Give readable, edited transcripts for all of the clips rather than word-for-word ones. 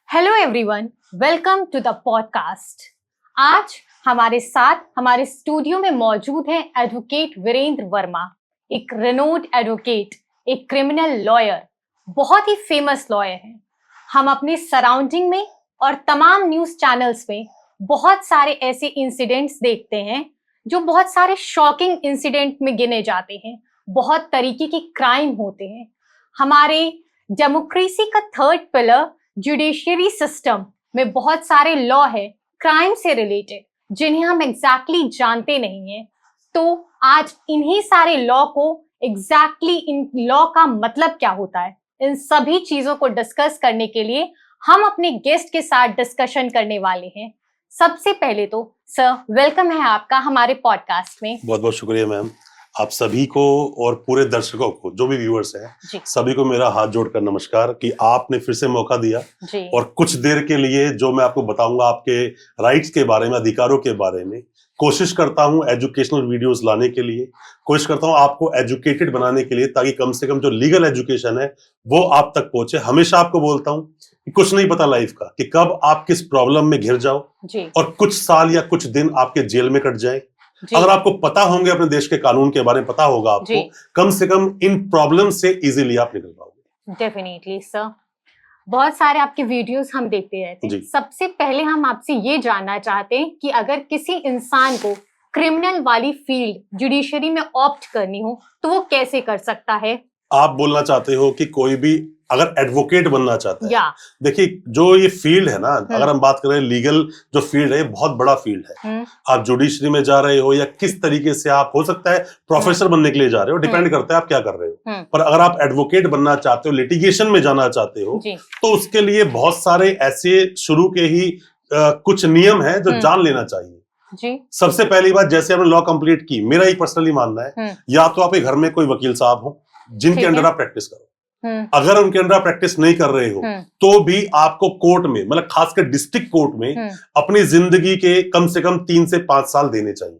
Hello everyone, welcome to the podcast. आज हमारे साथ हमारे स्टूडियो में मौजूद हैं एडवोकेट वीरेंद्र वर्मा, एक रेनोड एडवोकेट, एक क्रिमिनल लॉयर, बहुत ही फेमस लॉयर हैं। हम अपने सराउंडिंग में और तमाम न्यूज़ चैनल्स में बहुत सारे ऐसे इंसिडेंट्स देखते हैं जो बहुत सारे शॉकिंग इंसिडेंट में गिने जाते हैं। बहुत तरीके के क्राइम होते हैं। हमारे डेमोक्रेसी का थर्ड पिलर जुडिशरी सिस्टम में बहुत सारे लॉ है क्राइम से रिलेटेड जिन्हें हम एग्जैक्टली जानते नहीं हैं। तो आज इन्हीं सारे लॉ को एग्जैक्टली इन लॉ का मतलब क्या होता है, इन सभी चीजों को डिस्कस करने के लिए हम अपने गेस्ट के साथ डिस्कशन करने वाले हैं। सबसे पहले तो सर, वेलकम है आपका हमारे पॉडकास्ट में। बहुत बहुत शुक्रिया मैम। आप सभी को और पूरे दर्शकों को, जो भी व्यूअर्स हैं, सभी को मेरा हाथ जोड़कर नमस्कार कि आपने फिर से मौका दिया और कुछ देर के लिए जो मैं आपको बताऊंगा आपके राइट्स के बारे में, अधिकारों के बारे में। कोशिश करता हूं एजुकेशनल वीडियोस लाने के लिए, कोशिश करता हूं आपको एजुकेटेड बनाने के लिए, ताकि कम से कम जो लीगल एजुकेशन है वो आप तक पहुंचे। हमेशा आपको बोलता हूं कि कुछ नहीं पता लाइफ का कि कब आप किस प्रॉब्लम में घिर जाओ और कुछ साल या कुछ दिन आपके जेल में कट जाए। अगर आपको पता होंगे, अपने देश के कानून के बारे में पता होगा आपको, कम से कम इन प्रॉब्लम से इजीली आप निकल पाओगे। डेफिनेटली सर, बहुत सारे आपके वीडियोस हम देखते रहते हैं। सबसे पहले हम आपसे ये जानना चाहते हैं कि अगर किसी इंसान को क्रिमिनल वाली फील्ड जुडिशरी में ऑप्ट करनी हो तो वो कैसे कर सकता है? आप बोलना चाहते हो कि कोई भी अगर एडवोकेट बनना चाहता है, देखिए जो ये फील्ड है ना, अगर हम बात करें लीगल जो फील्ड है, बहुत बड़ा फील्ड है। आप जुडिशरी में जा रहे हो या किस तरीके से आप, हो सकता है प्रोफेसर बनने के लिए जा रहे हो, डिपेंड करता है आप क्या कर रहे हो। पर अगर आप एडवोकेट बनना चाहते हो, लिटिगेशन में जाना चाहते हो, तो उसके लिए बहुत सारे ऐसे शुरू के ही कुछ नियम है जो जान लेना चाहिए। सबसे पहली बात, जैसे आपने लॉ कंप्लीट की, मेरा ही पर्सनली मानना है, या तो आपके घर में कोई वकील साहब हो जिनके अंडर आप प्रैक्टिस करो। अगर उनके अंडर प्रैक्टिस नहीं कर रहे हो तो भी आपको कोर्ट में, मतलब खासकर डिस्ट्रिक्ट कोर्ट में, अपनी जिंदगी के कम से कम 3 से 5 साल देने चाहिए।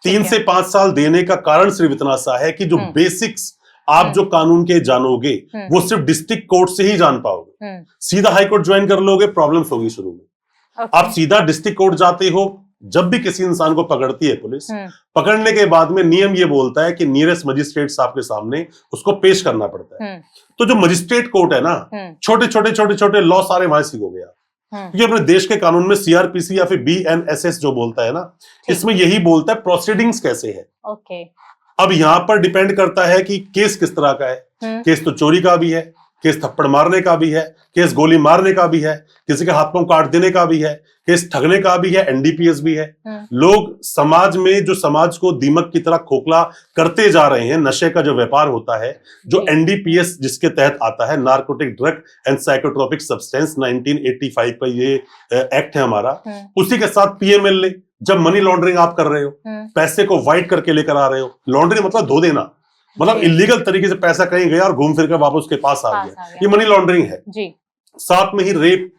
3 से 5 साल देने का कारण सिर्फ इतना सा है कि जो बेसिक्स आप जो कानून के जानोगे वो सिर्फ डिस्ट्रिक्ट कोर्ट से ही जान पाओगे। सीधा हाई कोर्ट ज्वाइन कर लोगे, प्रॉब्लम्स होगी शुरू में। आप सीधा डिस्ट्रिक्ट कोर्ट जाते हो, जब भी किसी इंसान को पकड़ती है पुलिस, पकड़ने के बाद में नियम ये बोलता है कि नियरेस्ट मजिस्ट्रेट साहब के सामने उसको पेश करना पड़ता है। तो जो मजिस्ट्रेट कोर्ट है ना, छोटे छोटे लॉ सारे वहां सीखोगे आप। ये अपने देश के कानून में सीआरपीसी या फिर बीएनएसएस जो बोलता है ना, इसमें यही बोलता है प्रोसीडिंग्स कैसे है। अब यहां पर डिपेंड करता है कि केस किस तरह का है। केस तो चोरी का भी है, केस थप्पड़ मारने का भी है, केस गोली मारने का भी है, किसी के हाथ पांव काट देने का भी है, केस ठगने का भी है, एनडीपीएस भी है। लोग समाज में जो समाज को दीमक की तरह खोखला करते जा रहे हैं, नशे का जो व्यापार होता है, जो एनडीपीएस जिसके तहत आता है, narcotic drug and psychotropic substance, 1985 का ये एक्ट है हमारा। उसी के साथ पीएमएलए, जब मनी लॉन्ड्रिंग आप कर रहे हो, पैसे को वाइट करके लेकर आ रहे हो, लॉन्ड्रिंग मतलब धो देना, मतलब इलीगल तरीके से पैसा कहीं गया और घूम फिर कर वापस उसके पास आ गया, ये मनी लॉन्ड्रिंग है। साथ में ही रेप,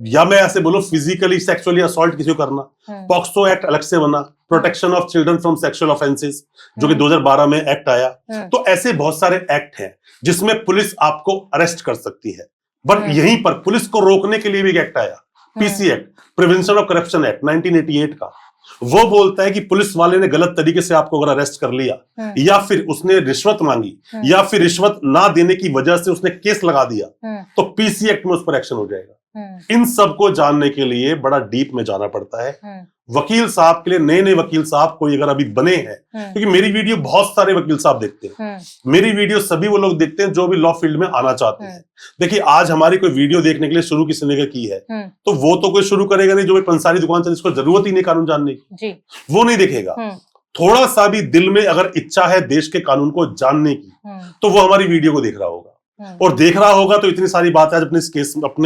या मैं ऐसे बोलूं फिजिकली सेक्सुअली असॉल्ट किसी को करना, पॉक्सो एक्ट अलग से बना, protection of children from sexual offences, जो कि 2012 में एक्ट आया। तो ऐसे बहुत सारे एक्ट हैं जिसमें पुलिस आपको अरेस्ट कर सकती है। बट यहीं पर पुलिस को रोकने के लिए भी एक एक्ट आया, PC act, prevention of corruption act 1988 का। वो बोलता है कि पुलिस वाले ने गलत तरीके से आपको अगर अरेस्ट कर लिया, या फिर उसने रिश्वत मांगी, या फिर रिश्वत ना देने की वजह से उसने केस लगा दिया, तो पीसी एक्ट में उस पर एक्शन हो जाएगा। इन सब को जानने के लिए बड़ा डीप में जाना पड़ता है। वकील साहब के लिए, नए वकील साहब कोई अगर अभी बने हैं, क्योंकि मेरी वीडियो बहुत सारे वकील साहब देखते हैं, मेरी वीडियो सभी वो लोग देखते हैं जो भी लॉ फील्ड में आना चाहते हैं। देखिए, आज हमारी कोई वीडियो देखने के लिए शुरू किसी ने की है, तो वो तो कोई शुरू करेगा नहीं जो भी पंसारी दुकान चले, जिसको जरूरत ही नहीं कानून जानने की, वो नहीं देखेगा। थोड़ा सा भी दिल में अगर इच्छा है देश के कानून को जानने की, तो वो हमारी वीडियो को देख रहा होगा। और देख रहा होगा तो इतनी सारी बातें आज अपने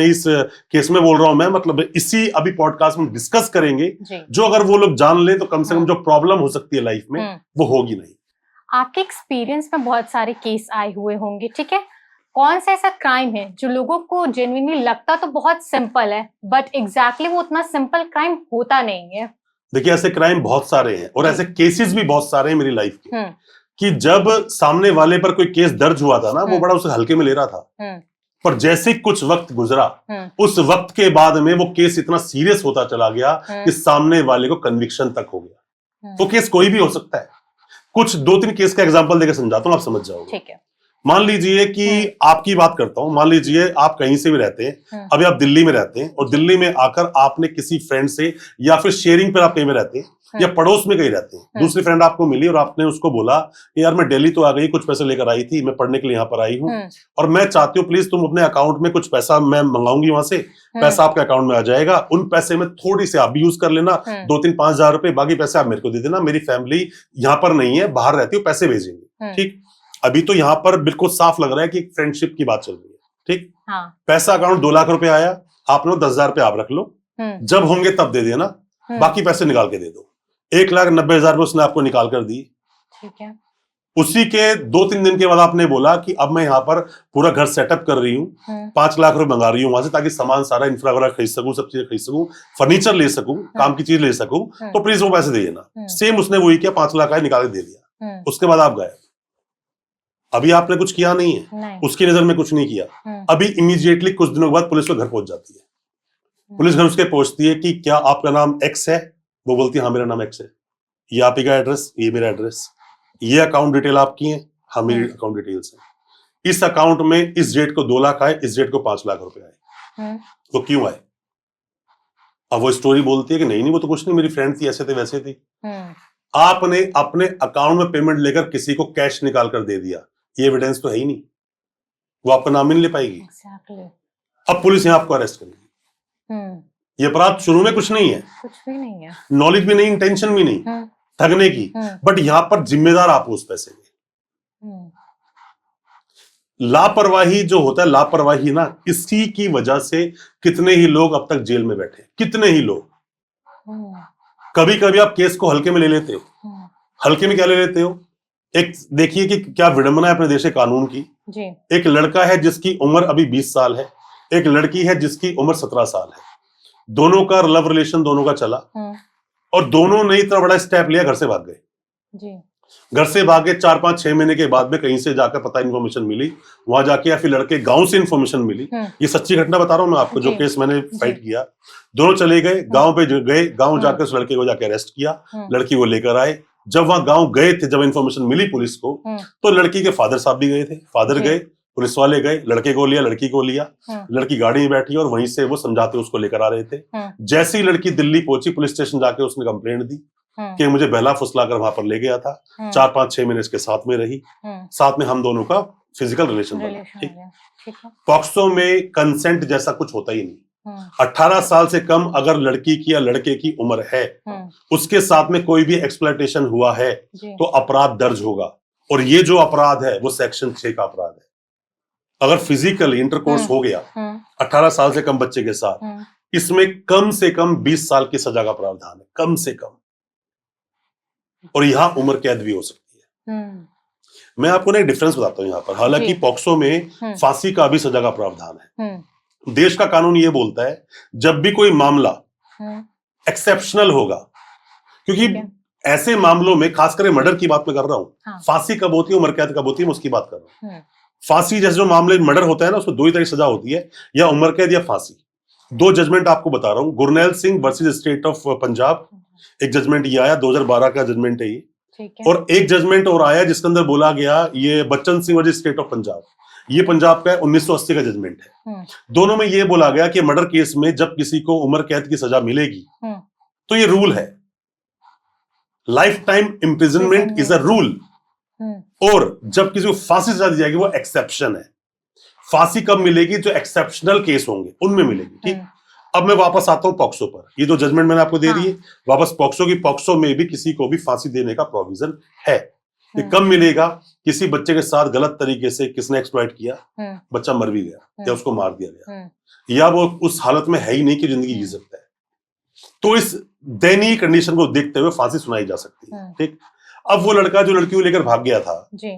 इस केस में बोल रहा हूं मैं, मतलब इसी अभी पॉडकास्ट में डिस्कस करेंगे, जो अगर वो लोग जान ले तो कम से कम जो प्रॉब्लम हो सकती है लाइफ में वो होगी नहीं। आपके एक्सपीरियंस में बहुत सारे केस आए हुए होंगे, ठीक है? कौन सा ऐसा क्राइम है जो लोगों को जेन्युइनली लगता तो बहुत सिंपल है, बट एग्जैक्टली वो उतना सिंपल क्राइम होता नहीं है? देखिए, ऐसे क्राइम बहुत सारे हैं और ऐसे केसेस भी बहुत सारे हैं मेरी लाइफ के, कि जब सामने वाले पर कोई केस दर्ज हुआ था ना, वो बड़ा उसे हल्के में ले रहा था। पर जैसे कुछ वक्त गुजरा, उस वक्त के बाद में वो केस इतना सीरियस होता चला गया कि सामने वाले को कन्विक्शन तक हो गया। वो केस कोई भी हो सकता है। कुछ 2-3 केस का एग्जांपल देकर समझाता हूं, आप समझ जाओगे। ठीक है। मान लीजिए कि आपकी बात करता हूं, मान लीजिए आप कहीं से भी रहते हैं, अभी आप दिल्ली में रहते हैं और दिल्ली में आकर आपने किसी फ्रेंड से या फिर शेयरिंग पर आप कहीं में रहते हैं या पड़ोस में कहीं रहते हैं, दूसरी फ्रेंड आपको मिली और आपने उसको बोला कि यार मैं दिल्ली तो आ गई, कुछ पैसे लेकर आई थी, मैं पढ़ने के लिए यहाँ पर आई हूँ और मैं चाहती हूँ प्लीज तुम अपने अकाउंट में कुछ पैसा, मैं मंगाऊंगी वहां से, पैसा आपके अकाउंट में आ जाएगा, उन पैसे में थोड़ी सी आप भी यूज कर लेना, 2-3-5 हजार रुपए, बाकी पैसे आप मेरे को दे देना, मेरी फैमिली यहाँ पर नहीं है, बाहर रहती हूँ, पैसे भेजेंगे। ठीक, अभी तो यहाँ पर बिल्कुल साफ लग रहा है कि फ्रेंडशिप की बात चल रही है। ठीक, पैसा अकाउंट 2 लाख रुपए आया, आपने 10 हजार रुपए आप रख लो, जब होंगे तब दे देना, बाकी पैसे निकाल के दे दो। 1,90,000 रुपए उसने आपको निकाल कर दी। ठीक है। उसी के 2-3 दिन के बाद आपने बोला कि अब मैं यहाँ पर पूरा घर सेटअप कर रही हूँ, 5 लाख रुपए मंगा रही हूँ वहां से, ताकि सामान सारा इंफ्रा वगैरह खरीद सकूं, सब चीजें खरीद सकूं, फर्नीचर ले सकूं, काम की चीज ले सकूं, तो प्लीज वो पैसे दे देना। सेम उसने वही किया, 5 लाख आए, निकाल के दे दिया। उसके बाद आप गए, अभी आपने कुछ किया नहीं है, उसकी नजर में कुछ नहीं किया। अभी इमीडिएटली कुछ दिनों के बाद पुलिस को घर पहुंच जाती है। पुलिस घर उसके पहुंचती है कि क्या आपका नाम एक्स है? वो बोलती है हाँ मेरा नाम एक्स है, ये आप ही का एड्रेस, ये मेरा एड्रेस, ये अकाउंट डिटेल आपकी है, हाँ मेरी अकाउंट डिटेल्स है, इस अकाउंट में इस डेट को 2 लाख आए, इस डेट को 5 लाख रुपए आए। वो क्यों आए? अब वो स्टोरी बोलती है कि नहीं नहीं वो तो कुछ नहीं, मेरी फ्रेंड थी, ऐसे थे वैसे थी। आपने अपने अकाउंट में पेमेंट लेकर किसी को कैश निकाल कर दे दिया, ये एविडेंस तो है ही नहीं, वो आपका नाम ही नहीं ले पाएगी। अब पुलिस यहां आपको अरेस्ट करेगी। ये अपराध शुरू में कुछ नहीं है, नॉलेज भी नहीं, इंटेंशन भी नहीं, ठगने की, बट यहां पर जिम्मेदार आप उस पैसे के। लापरवाही जो होता है, लापरवाही ना, इसी की वजह से कितने ही लोग अब तक जेल में बैठे, कितने ही लोग। कभी कभी आप केस को हल्के में ले लेते हो। हल्के में क्या ले लेते हो? एक देखिए कि क्या विडंबना है अपने देश के कानून की जी। एक लड़का है जिसकी उम्र अभी 20 साल है, एक लड़की है जिसकी उम्र 17 साल है, दोनों का लव रिलेशन दोनों का चला और दोनों ने इतना बड़ा स्टेप लिया, घर से भाग गए जी। घर से भागे 4-5-6 महीने के बाद में कहीं से जाकर पता इन्फॉर्मेशन मिली, वहां जाके या फिर लड़के गांव से इन्फॉर्मेशन मिली। ये सच्ची घटना बता रहा हूं मैं आपको, जो केस मैंने फाइट किया। दोनों चले गए गांव पे, गए गांव जाकर उस लड़के को जाके अरेस्ट किया, लड़की को लेकर आए। जब वहां गांव गए थे, जब इन्फॉर्मेशन मिली पुलिस को, तो लड़की के फादर साहब भी गए थे। फादर गए, पुलिस वाले गए, लड़के को लिया, लड़की को लिया, लड़की गाड़ी में बैठी और वहीं से वो समझाते उसको लेकर आ रहे थे। जैसे ही लड़की दिल्ली पहुंची, पुलिस स्टेशन जाके उसने कंप्लेंट दी कि मुझे बहला फुसलाकर वहां पर ले गया था, 4-5-6 महीने इसके साथ में रही, साथ में हम दोनों का फिजिकल रिलेशन बना। ठीक, पॉक्सो में कंसेंट जैसा कुछ होता ही नहीं। 18 साल से कम अगर लड़की की या लड़के की उम्र है, उसके साथ में कोई भी एक्सप्लॉयटेशन हुआ है तो अपराध दर्ज होगा। और ये जो अपराध है वो सेक्शन 6 का अपराध है। अगर फिजिकल इंटरकोर्स हो गया 18 साल से कम बच्चे के साथ, इसमें कम से कम 20 साल की सजा का प्रावधान है, कम से कम। और यहां उम्र कैद भी हो सकती है। मैं आपको ना एक डिफरेंस बताता हूं यहां पर। हालांकि पॉक्सो में फांसी का भी सजा का प्रावधान है। देश का कानून ये बोलता है जब भी कोई मामला एक्सेप्शनल होगा, क्योंकि ऐसे मामलों में, खासकर मर्डर की बात मैं कर रहा हूं, फांसी कब होती है, उम्र कैद कब होती है, मैं उसकी बात कर रहा हूं। फांसी जैसे जो मामले मर्डर होता है ना, उसको 2 ही तरह की सजा होती है, या उम्र कैद या फांसी। 2 जजमेंट आपको बता रहा हूं। Gurnail Singh versus state of Punjab, एक जजमेंट ये आया, 2012 का जजमेंट है ये। और एक जजमेंट और आया जिसके अंदर बोला गया, ये Bachchan Singh versus state of Punjab, ये पंजाब का 1980 का जजमेंट है। दोनों में ये बोला गया कि मर्डर केस में जब किसी को उम्र कैद की सजा मिलेगी तो ये रूल है, life time imprisonment is a rule. और जब किसी को फांसी सजा दी जाएगी वो एक्सेप्शन है। फांसी कब मिलेगी? जो एक्सेप्शनल केस होंगे उनमें मिलेगी। ठीक, अब मैं वापस आता हूं पॉक्सो पर। ये जो जजमेंट मैंने आपको दे दी है, वापस पॉक्सो की, पॉक्सो में भी किसी को भी फांसी देने का प्रोविजन है। ये कब मिलेगा? किसी बच्चे के साथ गलत तरीके से किसने एक्सप्लॉइट किया, बच्चा मर भी गया या उसको मार दिया गया, या वो उस हालत में है ही नहीं कि जिंदगी जी सकता है, तो इस दयनीय कंडीशन को देखते हुए फांसी सुनाई जा सकती है। ठीक, अब वो लड़का जो लड़की को लेकर भाग गया था जी,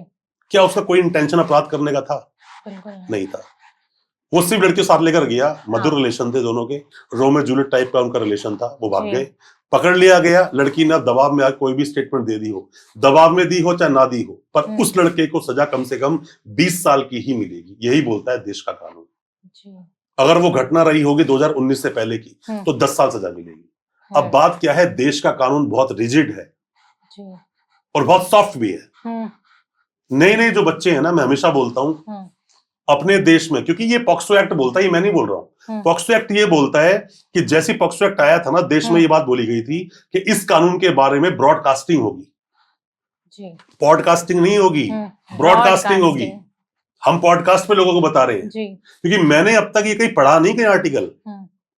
क्या उसका कोई इंटेंशन अपराध करने का था? नहीं था। वो सिर्फ लड़की को साथ लेकर गया, मधुर रिलेशन थे दोनों के, रोमियो जूलियट टाइप का उनका रिलेशन था। वो भाग गए, पकड़ लिया गया। लड़की ने दबाव में कोई भी स्टेटमेंट दे दी हो, दबाव में दी हो चाहे ना दी हो, पर उस लड़के को सजा कम से कम 20 साल की ही मिलेगी। यही बोलता है देश का कानून। अगर वो घटना रही होगी 2019 से पहले की तो 10 साल सजा मिलेगी। अब बात क्या है, देश का कानून बहुत रिजिड है और बहुत सॉफ्ट भी है। नए नए जो बच्चे हैं ना, मैं हमेशा बोलता हूं अपने देश में, क्योंकि ये पॉक्सो एक्ट बोलता है, ये मैं नहीं बोल रहा हूं, पॉक्सो एक्ट ये बोलता है कि जैसी पॉक्सो एक्ट आया था ना, देश में ये बात बोली गई थी कि इस कानून के बारे में ब्रॉडकास्टिंग होगी, पॉडकास्टिंग नहीं होगी, ब्रॉडकास्टिंग होगी। हम पॉडकास्ट पे लोगों को बता रहे हैं क्योंकि मैंने अब तक ये कहीं पढ़ा नहीं कहीं आर्टिकल,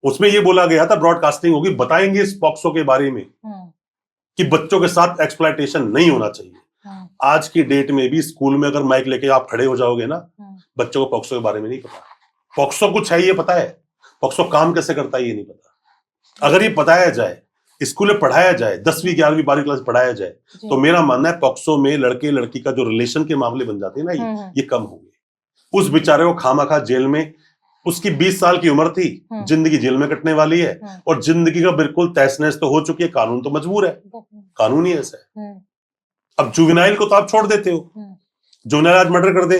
उसमें ये बोला गया था ब्रॉडकास्टिंग होगी, बताएंगे इस पॉक्सो के बारे में कि बच्चों के साथ एक्सप्लॉयटेशन नहीं होना चाहिए। आज की डेट में भी स्कूल में अगर माइक लेके आप खड़े हो जाओगे ना, बच्चों को पॉक्सो के बारे में नहीं पता। पॉक्सो कुछ है ये पता है, पॉक्सो काम कैसे करता है ये नहीं पता। अगर ये बताया जाए, स्कूल में पढ़ाया जाए, 10वीं 11वीं 12वीं क्लास पढ़ाया जाए, तो मेरा मानना है पॉक्सो में लड़के लड़की का जो रिलेशन के मामले बन जाते हैं ना, ये कम होंगे। उस बेचारे को खामखा जेल में, उसकी 20 साल की उम्र थी, जिंदगी जेल में कटने वाली है और जिंदगी का बिल्कुल तहस नहस तो हो चुकी है। कानून तो मजबूर है, कानून ही ऐसा है। अब जुवेनाइल को तो आप छोड़ देते हो, जुवेनाइल आज मर्डर कर दे,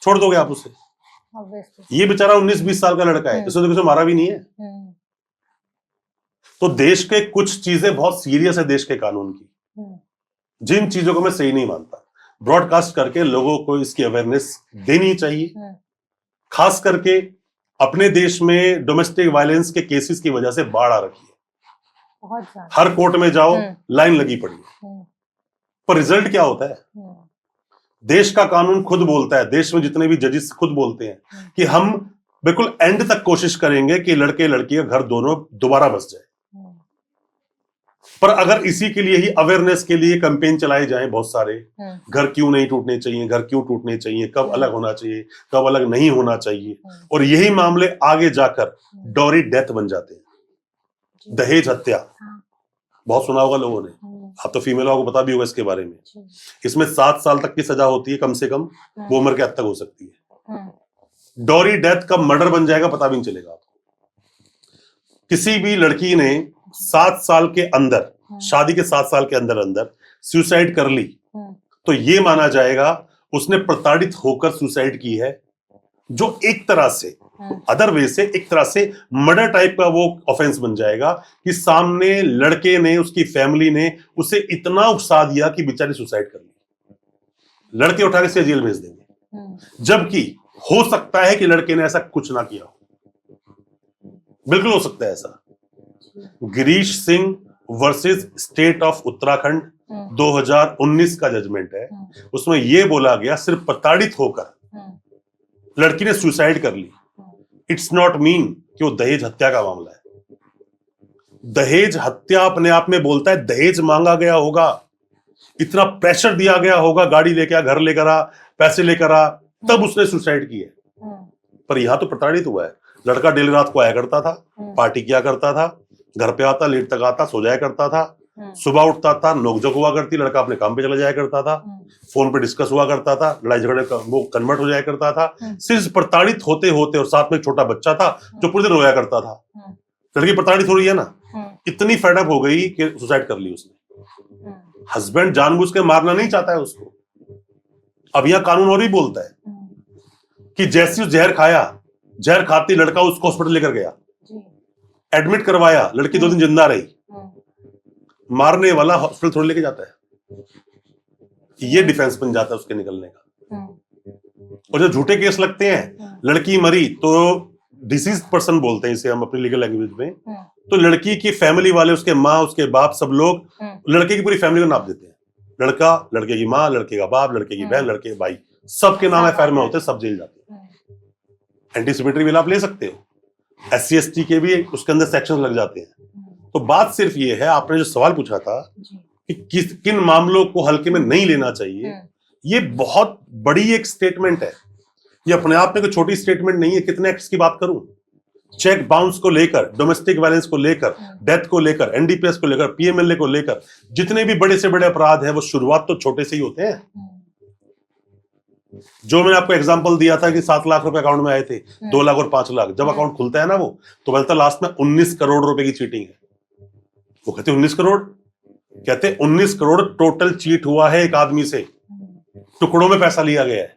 छोड़ दोगे आप उसे? ये बेचारा 19-20 साल का लड़का है, इसने तो किसी मारा भी नहीं है। तो देश के कुछ चीजें बहुत सीरियस है देश के कानून की, जिन चीजों को मैं सही नहीं मानता। ब्रॉडकास्ट करके लोगों को इसकी अवेयरनेस देनी चाहिए। खास करके अपने देश में डोमेस्टिक वायलेंस के केसेस की वजह से बाढ़ आ रखी है, हर कोर्ट में जाओ लाइन लगी पड़ी है, पर रिजल्ट क्या होता है? देश का कानून खुद बोलता है, देश में जितने भी जजेस खुद बोलते हैं कि हम बिल्कुल एंड तक कोशिश करेंगे कि लड़के लड़की का घर दोनों दोबारा बस जाए। पर अगर इसी के लिए ही अवेयरनेस के लिए कैंपेन चलाए जाएं बहुत सारे, घर क्यों नहीं टूटने चाहिए, घर क्यों टूटने चाहिए, कब अलग होना चाहिए, कब अलग नहीं होना चाहिए, और यही मामले आगे जाकर डॉरी डेथ बन जाते हैं। दहेज हत्या बहुत सुना होगा लोगों ने, आप तो फीमेलों को पता भी होगा इसके बारे में। इसमें 7 साल तक की सजा होती है कम से कम, वो उम्र के हद तक हो सकती है। डॉरी डेथ कब मर्डर बन जाएगा पता भी नहीं चलेगा आपको। किसी भी लड़की ने 7 साल के अंदर, शादी के 7 साल के अंदर अंदर सुसाइड कर ली तो ये माना जाएगा उसने प्रताड़ित होकर सुसाइड की है, जो एक तरह से अदर वे से एक तरह से मर्डर टाइप का वो ऑफेंस बन जाएगा कि सामने लड़के ने, उसकी फैमिली ने उसे इतना उकसा दिया कि बेचारी सुसाइड कर ली। लड़के उठा के से जेल भेज देंगे, जबकि हो सकता है कि लड़के ने ऐसा कुछ ना किया हो। बिल्कुल हो सकता है ऐसा। Girish Singh versus state of Uttarakhand 2019 का जजमेंट है, उसमें यह बोला गया सिर्फ प्रताड़ित होकर लड़की ने सुसाइड कर ली, इट्स नॉट मीन कि वो दहेज हत्या का मामला है। दहेज हत्या अपने आप में बोलता है दहेज मांगा गया होगा, इतना प्रेशर दिया गया होगा, गाड़ी लेकर आ, घर लेकर आ, पैसे लेकर आ, तब उसने सुसाइड की है। पर यहां तो प्रताड़ित हुआ है। लड़का डेली रात को आया करता था, पार्टी किया करता था, घर पे आता, लेट तक आता, सो जाया करता था, सुबह उठता था, नोकझोंक हुआ करती, लड़का अपने काम पे चला जाया करता था, फोन पे डिस्कस हुआ करता था, लड़ाई झगड़े वो कन्वर्ट हो जाया करता था। सिर्फ प्रताड़ित होते होते, और साथ में एक छोटा बच्चा था जो पूरे दिन रोया करता था। लड़की प्रताड़ित हो रही है ना, इतनी फेडअप हो गई कि सुसाइड कर ली उसने। हस्बैंड जानबूझ के मारना नहीं चाहता है उसको। अब यहां कानून और भी बोलता है कि जैसे जहर खाया, जहर खाती लड़का उसको हॉस्पिटल लेकर गया, एडमिट करवाया, लड़की 2 दिन जिंदा रही, मारने वाला हॉस्पिटल थोड़ी लेके जाता है। ये डिफेंस बन जाता है उसके निकलने का। और जो झूठे केस लगते हैं, लड़की मरी तो डिसीज पर्सन बोलते हैं इसे हम अपनी लीगल लैंग्वेज में, तो लड़की की फैमिली वाले, उसके माँ, उसके बाप, सब लोग लड़के की पूरी फैमिली का नाम देते हैं। लड़का, लड़के की माँ, लड़के का बाप, लड़के की बहन, लड़के के भाई, सबके नाम एफआईआर में होते हैं, सब जेल जाते हैं। एंटीसिपेटरी बिल आप ले सकते हो, SC ST के भी उसके अंदर सेक्शन लग जाते हैं। तो बात सिर्फ ये है, आपने जो सवाल पूछा था कि किन मामलों को हल्के में नहीं लेना चाहिए, ये बहुत बड़ी एक स्टेटमेंट है। ये अपने आप में कोई छोटी स्टेटमेंट नहीं है। कितने एक्ट्स की बात करूं, चेक बाउंस को लेकर, डोमेस्टिक वायलेंस को लेकर, डेथ को लेकर, NDPS को लेकर, PMLA को लेकर, जितने भी बड़े से बड़े अपराध हैं वो शुरुआत तो छोटे से ही होते हैं। जो मैंने आपको एग्जांपल दिया था कि 7 लाख रुपए अकाउंट में आए थे, 2 लाख और 5 लाख, जब अकाउंट खुलता है ना वो, तो बोलता लास्ट में 19 करोड़ रुपए की चीटिंग है। वो कहते 19 करोड़, कहते 19 करोड़ टोटल चीट हुआ है एक आदमी से, टुकड़ों में पैसा लिया गया है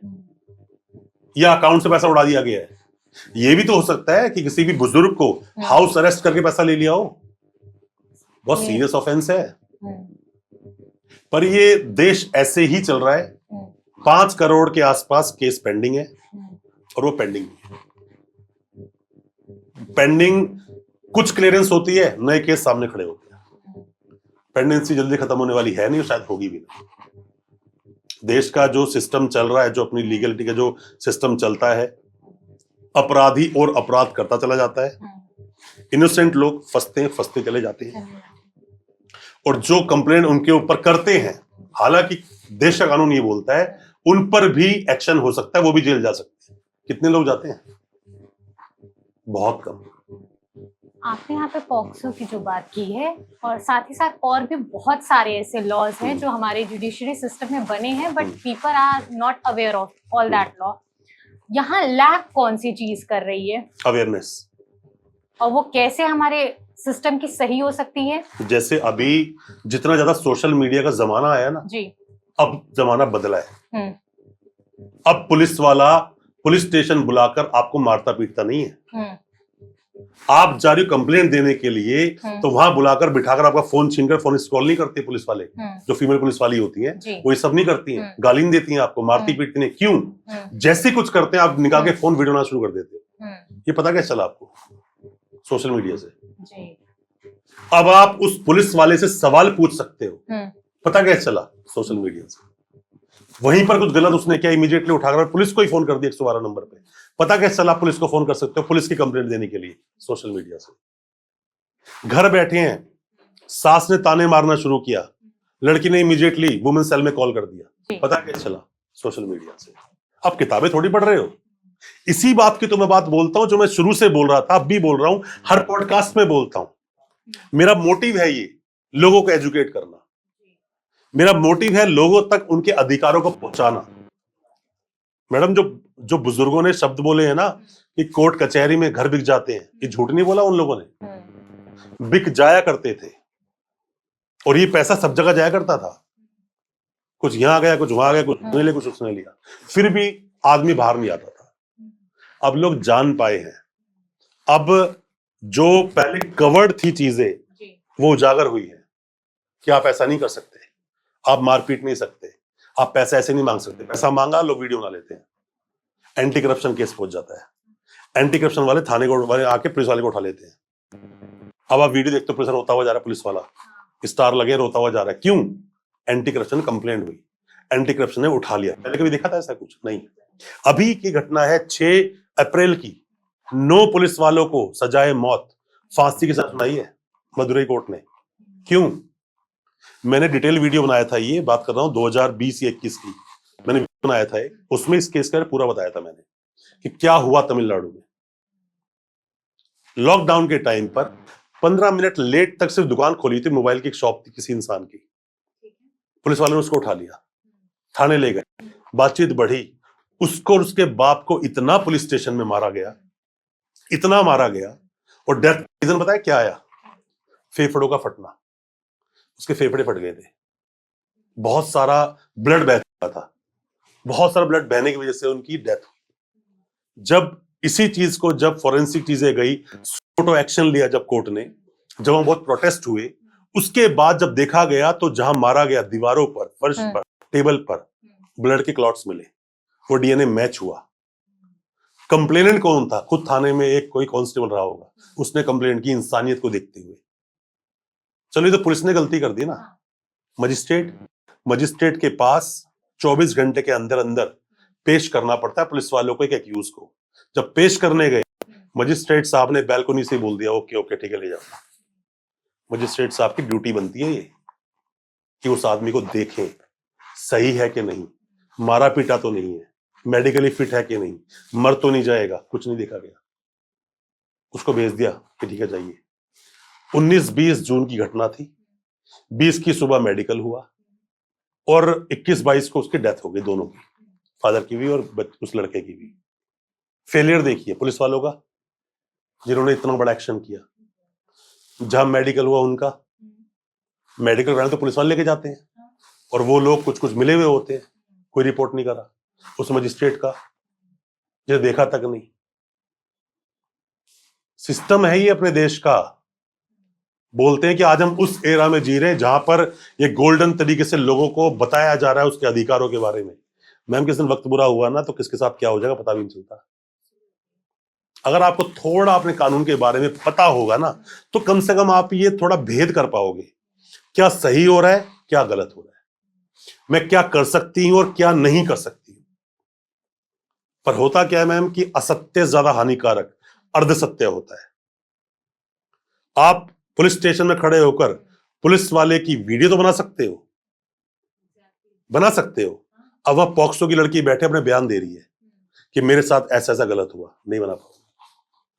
या अकाउंट से पैसा उड़ा दिया गया है। ये भी तो हो सकता है कि किसी भी बुजुर्ग को हाउस अरेस्ट करके पैसा ले लिया हो, बहुत सीरियस ऑफेंस है। पर ये देश ऐसे ही चल रहा है। 5 करोड़ के आसपास केस पेंडिंग है और वो पेंडिंग पेंडिंग कुछ क्लियरेंस होती है, नए केस सामने खड़े होते हैं। पेंडेंसी जल्दी खत्म होने वाली है नहीं, शायद होगी भी नहीं। देश का जो सिस्टम चल रहा है, जो अपनी लीगलिटी का जो सिस्टम चलता है, अपराधी और अपराध करता चला जाता है, इनोसेंट लोग फंसते चले जाते हैं, और जो कंप्लेंट उनके ऊपर करते हैं, हालांकि देश का कानून ये बोलता है उन पर भी एक्शन हो सकता है, वो भी जेल जा सकते हैं। कितने लोग जाते हैं? बहुत कम। आपने यहाँ पे पॉक्सो की जो बात की है, और साथ ही साथ और भी बहुत सारे ऐसे लॉज हैं जो हमारे जुडिशरी सिस्टम में बने हैं, but people are not aware of all that law. यहाँ लैक कौन सी चीज कर रही है? अवेयरनेस। और वो कैसे हमारे सिस्टम की सही हो सकती है? जैसे अभी जितना ज्यादा सोशल मीडिया का जमाना आया ना जी, अब जमाना बदला है। अब पुलिस वाला पुलिस स्टेशन बुलाकर आपको मारता पीटता नहीं है। आप जा रही हो कंप्लेंट देने के लिए, तो वहां बुलाकर बिठाकर आपका फोन छीनकर फोन कॉल नहीं करते पुलिस वाले। जो फीमेल पुलिस वाली होती हैं वो ये सब नहीं करती हैं, गाली नहीं देती हैं आपको, मारती पीटती नहीं। क्यों? जैसे कुछ करते हैं आप निकाल के फोन वीडियो बनाना शुरू कर देते हैं। ये पता कैसे चला आपको? सोशल मीडिया से। अब आप उस पुलिस वाले से सवाल पूछ सकते हो, पता कैसे चला? सोशल मीडिया से। वहीं पर कुछ गलत उसने किया, इमीडिएटली उठाकर पुलिस को ही फोन कर दिया 112 नंबर पे। पता कैसे चला? पुलिस को फोन कर सकते हो पुलिस की कंप्लेंट देने के लिए सोशल मीडिया से। घर बैठे हैं, सास ने ताने मारना शुरू किया, लड़की ने इमीडिएटली वुमेन सेल में कॉल कर दिया। पता कैसे चला? सोशल मीडिया से। आप किताबें थोड़ी पढ़ रहे हो। इसी बात की तो मैं बात बोलता हूं जो मैं शुरू से बोल रहा था, अब भी बोल रहा हूं, हर पॉडकास्ट में बोलता हूं। मेरा मोटिव है ये लोगों को एजुकेट करना, मेरा मोटिव है लोगों तक उनके अधिकारों को पहुंचाना। मैडम, जो बुजुर्गों ने शब्द बोले हैं ना कि कोर्ट कचहरी में घर बिक जाते हैं, ये झूठ नहीं बोला उन लोगों ने, बिक जाया करते थे। और ये पैसा सब जगह जाया करता था, कुछ यहां गया, कुछ वहां गया, कुछ उसने लिया, कुछ उसने लिया, फिर भी आदमी बाहर नहीं आता था। अब लोग जान पाए हैं, अब जो पहले कवर्ड थी चीजें वो उजागर हुई है कि आप ऐसा नहीं कर सकते, आप मारपीट नहीं सकते, आप पैसा ऐसे नहीं मांग सकते। पैसा मांगा, लोग वीडियो बना लेते हैं, एंटी करप्शन केस पहुंच जाता है। एंटी करप्शन वाले थाने को वाले आके पुलिस वाले को उठा लेते हैं। अब आप वीडियो देखते हो, पुलिस रोता हुआ जा रहा है, पुलिस वाला स्टार लगे रोता हुआ जा रहा है। क्यों? एंटी करप्शन कंप्लेंट हुई, एंटी करप्शन ने उठा लिया। पहले कभी देखा था ऐसा? कुछ नहीं। अभी की घटना है 6 अप्रैल की, 9 पुलिस वालों को सजाए मौत फांसी के साथ सुनाई है मदुरई कोर्ट ने। क्यों? मैंने डिटेल वीडियो बनाया था, ये बात कर रहा हूं 2020 या 21 की मैंने बनाया था, उसमें इस केस का पूरा बताया था मैंने कि क्या हुआ तमिलनाडु में। लॉकडाउन के टाइम पर 15 मिनट लेट तक सिर्फ दुकान खोली थी, मोबाइल की एक शॉप थी किसी इंसान की। पुलिस वालों ने उसको उठा लिया, थाने ले गए, बातचीत बढ़ी, उसको और उसके बाप को इतना पुलिस स्टेशन में मारा गया, इतना मारा गया, और डेथ रीजन बताया क्या आया? फेफड़ों का फटना, उसके फेफड़े फट गए थे, बहुत सारा ब्लड बह रहा था, बहुत सारा ब्लड बहने की वजह से उनकी डेथ हुई। जब इसी चीज को, जब फॉरेंसिक चीजें गई, फोटो एक्शन लिया जब कोर्ट ने, जब वहां बहुत प्रोटेस्ट हुए, उसके बाद जब देखा गया तो जहां मारा गया दीवारों पर, फर्श पर, टेबल पर ब्लड के क्लॉट्स मिले, वो डीएनए मैच हुआ। कंप्लेनेंट कौन था? खुद थाने में एक कोई कांस्टेबल रहा होगा, उसने कंप्लेंट की इंसानियत को देखते हुए। चलिए, तो पुलिस ने गलती कर दी ना। मजिस्ट्रेट के पास 24 घंटे के अंदर अंदर पेश करना पड़ता है पुलिस वालों को एक एक्यूज को। जब पेश करने गए, मजिस्ट्रेट साहब ने बैल्कनी से बोल दिया ओके ओके ठीक है ले जाओ। मजिस्ट्रेट साहब की ड्यूटी बनती है ये कि उस आदमी को देखें सही है कि नहीं, मारा पीटा तो नहीं है, मेडिकली फिट है कि नहीं, मर तो नहीं जाएगा, कुछ नहीं देखा गया, उसको भेज दिया कि ठीक है जाइए। 19-20 जून की घटना थी, 20 की सुबह मेडिकल हुआ और 21-22 को उसकी डेथ हो गई, दोनों की, फादर की भी और उस लड़के की भी। फेलियर देखिए पुलिस वालों का, जिन्होंने इतना बड़ा एक्शन किया। जहां मेडिकल हुआ उनका, मेडिकल कराने तो पुलिस वाले लेके जाते हैं, और वो लोग कुछ कुछ मिले हुए होते हैं, कोई रिपोर्ट नहीं करा। उस मजिस्ट्रेट का जिसे देखा तक नहीं, सिस्टम है ही अपने देश का। बोलते हैं कि आज हम उस एरा में जी रहे हैं जहां पर ये गोल्डन तरीके से लोगों को बताया जा रहा है उसके अधिकारों के बारे में। मैम किस दिन वक्त बुरा हुआ ना तो किसके साथ क्या हो जाएगा पता भी नहीं चलता। अगर आपको थोड़ा अपने कानून के बारे में पता होगा ना तो कम से कम आप ये थोड़ा भेद कर पाओगे, क्या सही हो रहा है क्या गलत हो रहा है, मैं क्या कर सकती हूं और क्या नहीं कर सकती हूं। पर होता क्या है मैम कि असत्य ज्यादा हानिकारक अर्धसत्य होता है। आप पुलिस स्टेशन में खड़े होकर पुलिस वाले की वीडियो तो बना सकते हो, बना सकते हो। अब वह पॉक्सो की लड़की बैठे अपने बयान दे रही है कि मेरे साथ ऐसा ऐसा गलत हुआ, नहीं बना पाऊंगा,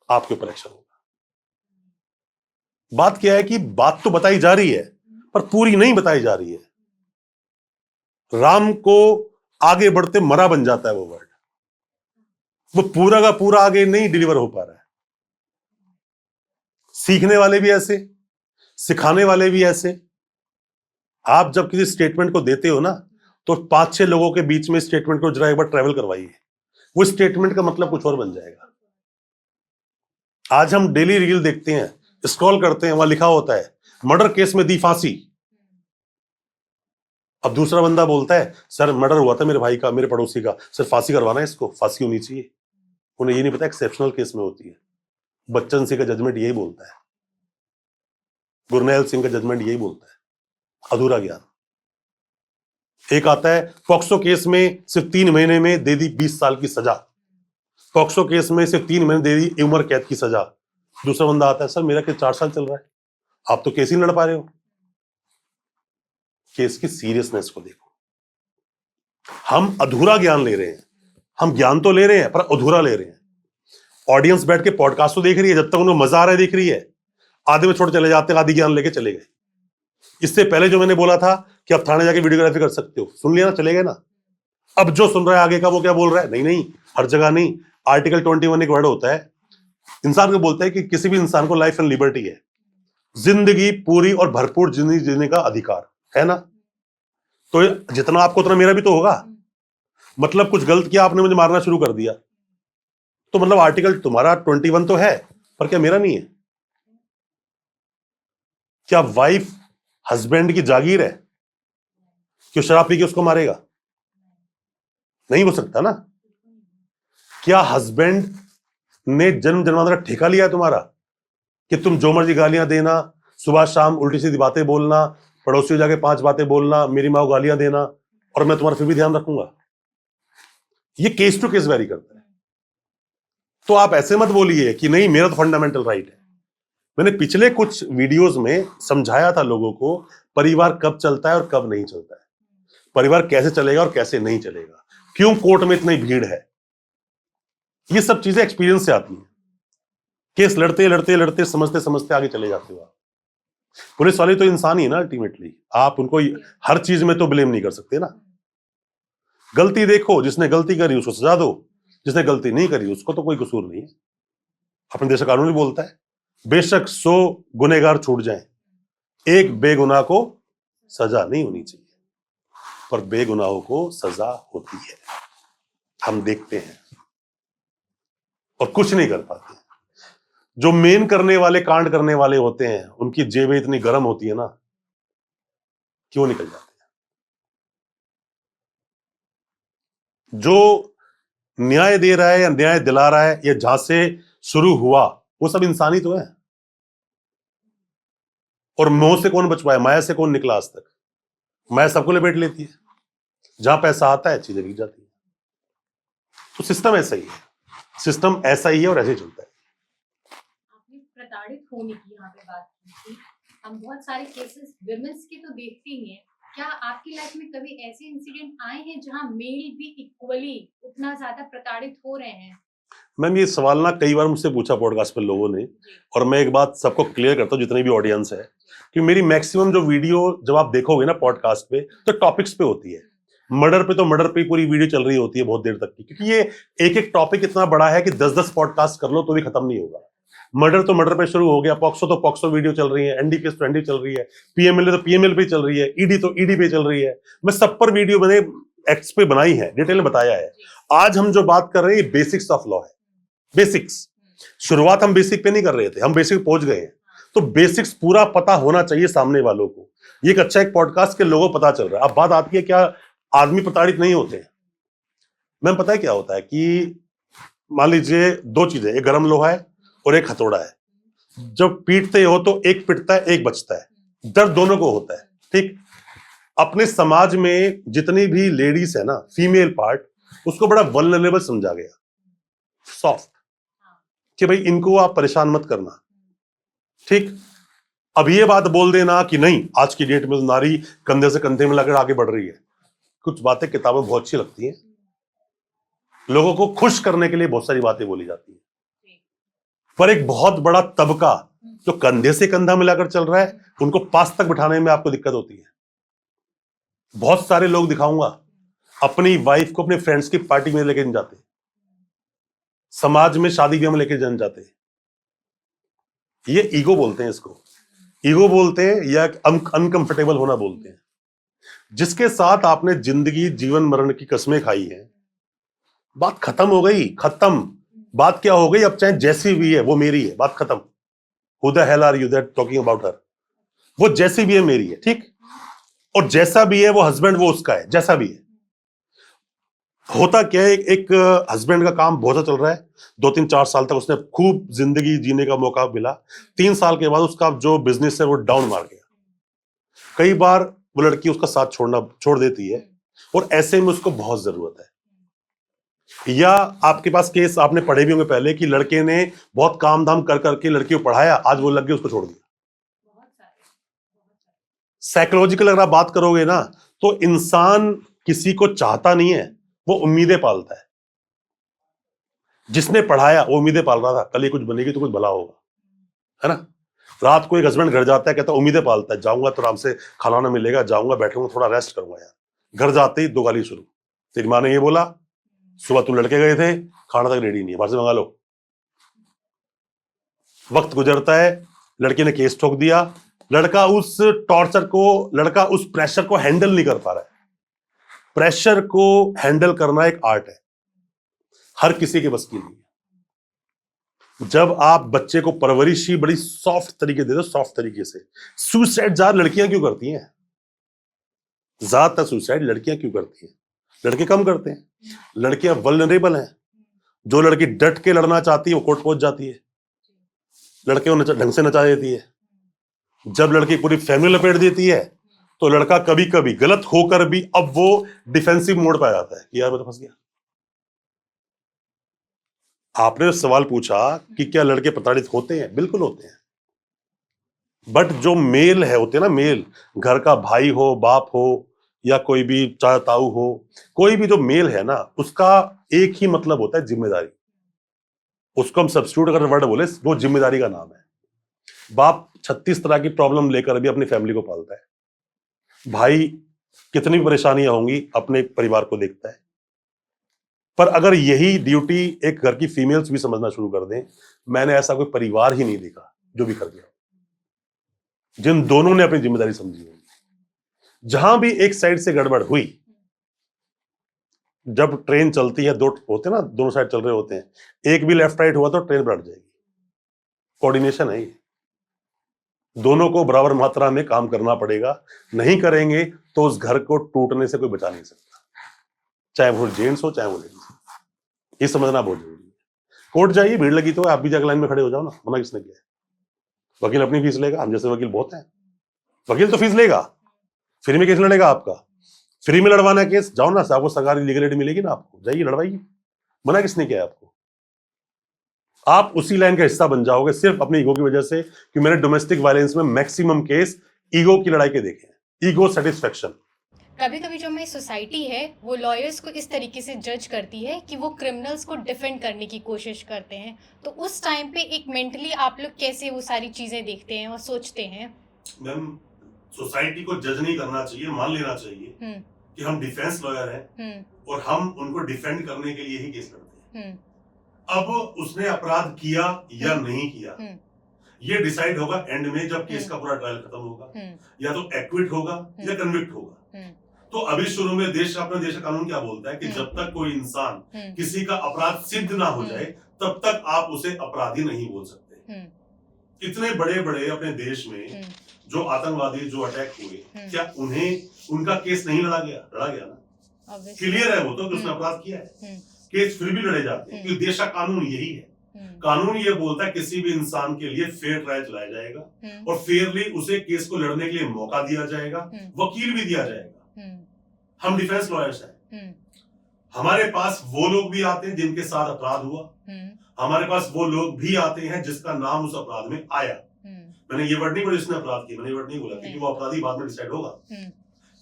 आपके ऊपर एक्शन होगा। बात क्या है कि बात तो बताई जा रही है पर पूरी नहीं बताई जा रही है। राम को आगे बढ़ते मरा बन जाता है वो वर्ड, वो पूरा का पूरा आगे नहीं डिलीवर हो पा रहा है। सीखने वाले भी ऐसे, सिखाने वाले भी ऐसे। आप जब किसी स्टेटमेंट को देते हो ना तो 5-6 लोगों के बीच में स्टेटमेंट को जरा एक बार ट्रेवल करवाइए, वो स्टेटमेंट का मतलब कुछ और बन जाएगा। आज हम डेली रील देखते हैं, स्क्रॉल करते हैं, वहां लिखा होता है मर्डर केस में दी फांसी। अब दूसरा बंदा बोलता है सर मर्डर हुआ था मेरे भाई का, मेरे पड़ोसी का, सर फांसी करवाना है, इसको फांसी होनी चाहिए। उन्हें ये नहीं पता एक्सेप्शनल केस में होती है। बच्चन सिंह का जजमेंट यही बोलता है, गुरनैल सिंह का जजमेंट यही बोलता है, अधूरा ज्ञान। एक आता है पॉक्सो केस में सिर्फ 3 महीने में दे दी 20 साल की सजा, पॉक्सो केस में सिर्फ 3 महीने दे दी उम्र कैद की सजा। दूसरा बंदा आता है सर मेरा केस 4 साल चल रहा है, आप तो केस ही लड़ पा रहे हो। केस की सीरियसनेस को देखो। हम अधूरा ज्ञान ले रहे हैं, हम ज्ञान तो ले रहे हैं पर अधूरा ले रहे हैं। ऑडियंस बैठ के पॉडकास्ट तो देख रही है, जब तक उनको मजा आ रहा है देख रही है, आधे में छोड़ चले जाते हैं, आधी ज्ञान लेके चले गए। इससे पहले जो मैंने बोला था कि आप थाने जाके वीडियोग्राफी कर सकते हो, सुन लिया ना, चले गए ना। अब जो सुन रहा है आगे का वो क्या बोल रहा है, नहीं नहीं हर जगह नहीं। आर्टिकल 21 एक वर्ड होता है, इंसान को बोलता है कि किसी भी इंसान को लाइफ एंड लिबर्टी है, जिंदगी पूरी और भरपूर जिंदगी जीने का अधिकार है ना। तो जितना आपको उतना मेरा भी तो होगा। मतलब कुछ गलत किया आपने, मुझे मारना शुरू कर दिया, तो मतलब आर्टिकल तुम्हारा 21 तो है पर क्या मेरा नहीं है? क्या वाइफ हस्बैंड की जागीर है? क्यों शराब पी के उसको मारेगा? नहीं हो सकता ना। क्या हस्बैंड ने जन्म जन्मांतर का ठेका लिया है तुम्हारा कि तुम जो मर्जी गालियां देना, सुबह शाम उल्टी सीधी बातें बोलना, पड़ोसियों जाके 5 बातें बोलना, मेरी माँ को गालियां देना, और मैं तुम्हारा फिर भी ध्यान रखूंगा? ये केस टू केस वेरी करता है। तो आप ऐसे मत बोलिए कि नहीं मेरा तो फंडामेंटल राइट है। मैंने पिछले कुछ वीडियोस में समझाया था लोगों को परिवार कब चलता है और कब नहीं चलता है, परिवार कैसे चलेगा और कैसे नहीं चलेगा, क्यों कोर्ट में इतनी भीड़ है। ये सब चीजें एक्सपीरियंस से आती हैं। केस लड़ते लड़ते लड़ते समझते समझते आगे चले जाते हो आप। पुलिस वाले तो इंसान ही ना अल्टीमेटली, आप उनको हर चीज में तो ब्लेम नहीं कर सकते ना। गलती देखो, जिसने गलती करी उसको सजा दो, जिसने गलती नहीं करी उसको तो कोई कसूर नहीं है। अपने देश का कानून भी बोलता है बेशक 100 गुनहगार छूट जाएं, एक बेगुनाह को सजा नहीं होनी चाहिए, पर बेगुनाहों को सजा होती है। हम देखते हैं और कुछ नहीं कर पाते। जो मेन करने वाले, कांड करने वाले होते हैं, उनकी जेबें इतनी गर्म होती है ना, क्यों निकल जाते हैं। जो न्याय दे रहा है या न्याय दिला रहा है, या जहां से शुरू हुआ वो सब इंसान ही तो है। और मोह से कौन बच पाया, माया से कौन निकला आज तक? माया सबको लपेट लेती है, जहां पैसा आता है चीजें बिक जाती है। तो सिस्टम ऐसा ही है, सिस्टम ऐसा ही है और ऐसे ही चलता है। आपने प्रताड़ित होने की यहाँ पे बात की थी, हम बहुत सारे केसेस विमेंस के तो देखते ही हैं। क्या आपकी लाइफ में कभी ऐसे इंसिडेंट आए हैं जहां मेल भी इक्वली उतना ज्यादा प्रताड़ित हो रहे हैं? मैम ये सवाल ना कई बार मुझसे पूछा पॉडकास्ट पर लोगों ने, और मैं एक बात सबको क्लियर करता हूँ जितनी भी ऑडियंस है, कि मेरी मैक्सिमम जो वीडियो जब आप देखोगे ना पॉडकास्ट पे, तो टॉपिक्स पे होती है। मर्डर पे तो मर्डर पे पूरी वीडियो चल रही होती है बहुत देर तक की, क्योंकि ये एक एक टॉपिक इतना बड़ा है कि 10-10 पॉडकास्ट कर लो तो भी खत्म नहीं होगा। मर्डर तो मर्डर पे शुरू हो गया, पॉक्सो तो पॉक्सो वीडियो चल रही है, एनडीपीएस तो एनडी चल रही है, पीएमएलए तो पीएमएल पे चल रही है, ईडी तो ईडी पे चल रही है। मैं सब पर वीडियो मैंने एक्ट्स पे बनाई है, डिटेल में बताया है। आज हम जो बात कर रहे हैं बेसिक्स ऑफ लॉ है, बेसिक्स। शुरुआत हम बेसिक पे नहीं कर रहे थे, हम बेसिक पहुंच गए हैं। तो बेसिक्स पूरा पता होना चाहिए सामने वालों को। ये एक अच्छा एक पॉडकास्ट के लोगों को पता चल रहा है। अब बात आती है क्या आदमी प्रताड़ित नहीं होते? मैम पता है क्या होता है कि मान लीजिए दो चीजें, एक गर्म लोहा है और एक हथौड़ा है। जब पीटते हो तो एक पिटता है एक बचता है, दर्द दोनों को होता है। ठीक, अपने समाज में जितनी भी लेडीज है ना, फीमेल पार्ट, उसको बड़ा वल्नरेबल समझा गया, सॉफ्ट, कि भाई इनको आप परेशान मत करना। ठीक, अब ये बात बोल देना कि नहीं आज की डेट में नारी कंधे से कंधे में लगाकर आगे बढ़ रही है। कुछ बातें किताबों में बहुत अच्छी लगती हैं, लोगों को खुश करने के लिए बहुत सारी बातें बोली जाती हैं, पर एक बहुत बड़ा तबका जो कंधे से कंधा मिलाकर चल रहा है, उनको पास तक बिठाने में आपको दिक्कत होती है। बहुत सारे लोग दिखाऊंगा अपनी वाइफ को अपने फ्रेंड्स की पार्टी में लेके नहीं जाते, समाज में शादी ब्याह में लेके नहीं जाते। ये ईगो बोलते हैं, इसको ईगो बोलते हैं या अनकंफर्टेबल होना बोलते हैं। जिसके साथ आपने जिंदगी जीवन मरण की कस्में खाई हैं, बात खत्म हो गई, खत्म। बात क्या हो गई, अब चाहे जैसी भी है वो मेरी है, बात खत्म। Who the hell are you that talking about her? वो जैसी भी है मेरी है, ठीक, और जैसा भी है वो हस्बैंड वो उसका है, जैसा भी है। होता क्या है, एक हस्बैंड का काम बहुत अच्छा चल रहा है, 2-3-4 साल तक उसने खूब जिंदगी जीने का मौका मिला। 3 साल के बाद उसका जो बिजनेस है वो डाउन मार गया। कई बार वो लड़की उसका साथ छोड़ देती है, और ऐसे में उसको बहुत जरूरत है। या आपके पास केस आपने पढ़े भी होंगे पहले कि लड़के ने बहुत काम धाम कर करके लड़की को पढ़ाया, आज वो लग गई, उसको छोड़ दिया। साइकोलॉजिकल अगर आप बात करोगे ना, तो इंसान किसी को चाहता नहीं है, वो उम्मीदें पालता है। जिसने पढ़ाया वो उम्मीदें पाल रहा था, कल ये कुछ बनेगी तो कुछ भला होगा, है ना। रात को एक हस्बैंड घर जाता है, कहता है उम्मीदें पालता है, जाऊंगा तो आराम से खाना मिलेगा, जाऊंगा बैठूंगा थोड़ा रेस्ट करूंगा यार। घर जाते ही 2 गाली शुरू। तेरी माँ ने ये बोला, सुबह तुम लड़के गए थे, खाना तक रेडी नहीं है, बाहर से मंगा लो। वक्त गुजरता है, लड़की ने केस ठोक दिया। लड़का उस टॉर्चर को, लड़का उस प्रेशर को हैंडल नहीं कर पा रहा है। प्रेशर को हैंडल करना एक आर्ट है, हर किसी के बस की नहीं है। जब आप बच्चे को परवरिश ही बड़ी सॉफ्ट तरीके दे दो, सॉफ्ट तरीके से, सुसाइड ज्यादा लड़कियां क्यों करती हैं? ज्यादातर सुसाइड लड़कियां क्यों करती हैं? लड़के कम करते हैं। लड़कियां वल्नरेबल हैं। जो लड़की डट के लड़ना चाहती है वो कोर्ट पहुंच जाती है, लड़के को ढंग से नचा देती है। जब लड़की पूरी फैमिली लपेट देती है तो लड़का कभी कभी गलत होकर भी अब वो डिफेंसिव मोड पे आ जाता है कि यार मैं तो फंस गया। आपने सवाल पूछा कि क्या लड़के प्रताड़ित होते हैं? बिल्कुल होते हैं, बट जो मेल है होते हैं ना, मेल, घर का भाई हो, बाप हो, या कोई भी चाचा ताऊ हो, कोई भी जो मेल है ना, उसका एक ही मतलब होता है, जिम्मेदारी। उसको हम सब्स्टिट्यूट अगर वर्ड बोले, वो जिम्मेदारी का नाम है। बाप 36 तरह की प्रॉब्लम लेकर भी अपनी फैमिली को पालता है। भाई कितनी भी परेशानियां होंगी अपने परिवार को देखता है। पर अगर यही ड्यूटी एक घर की फीमेल्स भी समझना शुरू कर दें, मैंने ऐसा कोई परिवार ही नहीं देखा जो भी कर गया, जिन दोनों ने अपनी जिम्मेदारी समझी होगी। जहां भी एक साइड से गड़बड़ हुई, जब ट्रेन चलती है, दो होते हैं ना, दोनों साइड चल रहे होते हैं, एक भी लेफ्ट राइट हुआ तो ट्रेन पलट जाएगी। कोऑर्डिनेशन है ये, दोनों को बराबर मात्रा में काम करना पड़ेगा। नहीं करेंगे तो उस घर को टूटने से कोई बचा नहीं सकता, चाहे वो जेंट्स हो चाहे वो लेडीज हो। ये समझना बहुत जरूरी है। कोर्ट जाइए, भीड़ लगी तो आप भी जाकर लाइन में खड़े हो जाओ ना, मना किसने किया है? वकील अपनी फीस लेगा, हम जैसे वकील बहुत हैं, वकील तो फीस लेगा। फ्री में केस लड़ेगा आपका, फ्री में लड़वाना है केस, जाओ ना, आपको सरकारी लीगल एड मिलेगी ना, आपको जाइए लड़वाइए, मना किसने किया है आपको? आप उसी लाइन का हिस्सा बन जाओगे सिर्फ अपनी ईगो की वजह से। कि मैंने डोमेस्टिक वायलेंस में मैक्सिमम केस ईगो की लड़ाई के देखे हैं, ईगो सेटिस्फेक्शन। कभी कभी जो हमारी सोसाइटी है वो लॉयर्स को इस तरीके से जज करती है कि वो क्रिमिनल्स को डिफेंड करने की कोशिश करते हैं, तो उस टाइम पे एक मेंटली आप लोग कैसे वो सारी चीजें देखते हैं और सोचते हैं? मैम, सोसाइटी को जज नहीं करना चाहिए, मान लेना चाहिए कि हम डिफेंस लॉयर हैं और हम उनको डिफेंड करने के लिए ही केस लड़ते हैं। अब उसने अपराध किया या नहीं किया, ये डिसाइड होगा एंड में, जब केस का पूरा ट्रायल खत्म होगा, या तो एक्विट होगा या कन्विक्ट होगा। तो अभी शुरू में अपने देश का कानून क्या बोलता है कि जब तक कोई इंसान किसी का अपराध सिद्ध ना हो जाए तब तक आप उसे अपराधी नहीं बोल सकते। इतने बड़े बड़े अपने देश में जो आतंकवादी जो अटैक हुए, क्या उनका केस नहीं लड़ा गया ना? क्लियर है वो तो कि उसने अपराध किया है, केस फिर भी लड़े जाते हैं क्योंकि देश का कानून यही है। कानून ये बोलता है किसी भी इंसान के लिए फेयर ट्रायल चलाया जाएगा और फेयरली उसे केस को लड़ने के लिए मौका दिया जाएगा, वकील भी दिया जाएगा। हम डिफेंस लॉयर्स हैं, हमारे पास वो लोग भी आते हैं जिनके साथ अपराध हुआ, हमारे पास वो लोग भी आते हैं जिसका नाम उस अपराध में आया। मैंने ये वर्ड नहीं बोला जिसने अपराध किया, मैंने ये वर्ड नहीं बोला क्योंकि वो अपराधी बाद में डिसाइड होगा।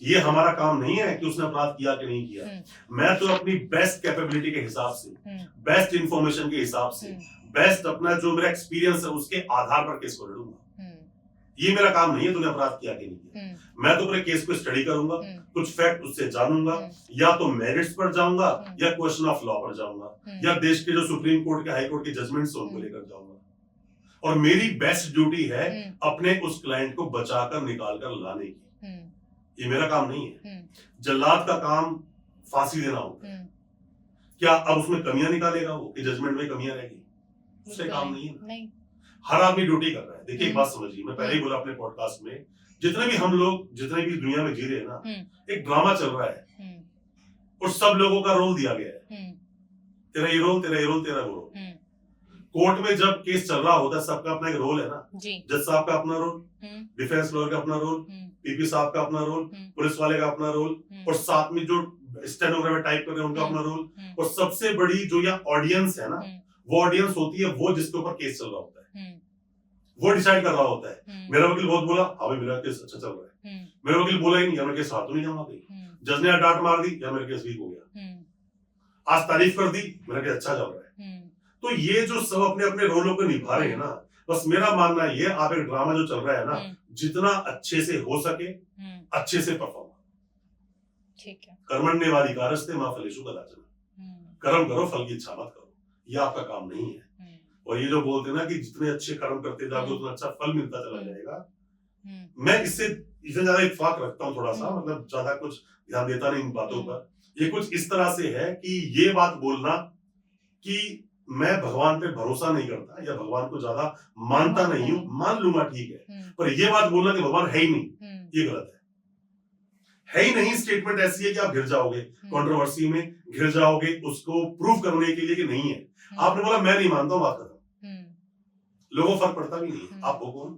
ये हमारा काम नहीं है कि उसने अपराध किया कि नहीं किया। मैं तो अपनी बेस्ट कैपेबिलिटी के हिसाब से, बेस्ट इंफॉर्मेशन के हिसाब से, बेस्ट अपना जो मेरा एक्सपीरियंस है उसके आधार पर केस को लड़ूंगा। ये मेरा काम नहीं है तूने अपराध किया कि नहीं किया। मैं तो पूरे केस को स्टडी करूंगा, कुछ फैक्ट उससे जानूंगा, या तो मेरिट्स पर जाऊंगा या क्वेश्चन ऑफ लॉ पर जाऊंगा, या देश के जो सुप्रीम कोर्ट के हाई कोर्ट के जजमेंट्स उनको लेकर जाऊंगा। और मेरी बेस्ट ड्यूटी है अपने उस क्लाइंट को बचाकर निकाल कर लाने की। ये मेरा काम नहीं है। जल्लाद का काम फांसी देना होता है। क्या अब उसमें कमियां निकालेगा वो कि जजमेंट में कमियां रहेगी? उससे काम नहीं है। नहीं। हर आदमी ड्यूटी कर रहा है। देखिए एक बात समझिए, मैं पहले ही बोला अपने पॉडकास्ट में, जितने भी हम लोग जितने भी दुनिया में जी रहे हैं ना, एक ड्रामा चल रहा है और सब लोगों का रोल दिया गया है। तेरा ये रोल, तेरा ये रोल, तेरा वो रोल। कोर्ट में जब केस चल रहा होता है सबका अपना एक रोल है ना। जज साहब का अपना रोल, डिफेंस लॉयर का अपना रोल, पीपी साहब का अपना रोल, पुलिस वाले का अपना रोल, और साथ में जो स्टेनोग्राफर टाइप कर रहे हैं उनका अपना रोल, और सबसे बड़ी जो यहाँ ऑडियंस है ना, वो ऑडियंस होती है वो जिसके ऊपर केस चल रहा होता है। वो डिसाइड कर रहा होता है। मेरा वकील बहुत बोला, हाँ भाई मेरा केस अच्छा चल रहा है। मेरा वकील बोला ही नहीं, या मेरा केस हाथ तो नहीं जाऊंगा कहीं। जज ने डांट मार दी, या मेरा केस वीक हो गया। आज तारीफ कर दी, मेरा केस अच्छा चल रहा है। तो ये जो सब अपने अपने रोलों को निभा रहे हैं ना, बस मेरा मानना ये, आप एक ड्रामा जो चल रहा है ना, जितना अच्छे से हो सके अच्छे से परफॉर्म। ठीक है। कर्मण्येवाधिकारस्ते मा फलेषु कदाचन। कर्म करो, फल की इच्छा मत करो। ये आपका काम नहीं है। और ये जो बोलते हैं ना कि जितने अच्छे कर्म करते जाओगे उतना अच्छा फल मिलता चला जाएगा, मैं इससे ज्यादा इत्तेफाक रखता हूँ थोड़ा सा, मतलब ज्यादा कुछ ध्यान देता नहीं इन बातों पर। ये कुछ इस तरह से है कि ये बात बोलना कि मैं भगवान पे भरोसा नहीं करता या भगवान को ज्यादा मानता नहीं हूँ, मान लूंगा ठीक है, पर ये बात बोलना कि भगवान है ही नहीं, ये गलत है ही नहीं। स्टेटमेंट ऐसी है कि आप घिर जाओगे, कंट्रोवर्सी में घिर जाओगे, उसको प्रूव करने के लिए कि नहीं है। आपने बोला मैं नहीं मानता हूँ, बात खत्म। लोगों फर्क पड़ता भी नहीं है, आप हो कौन,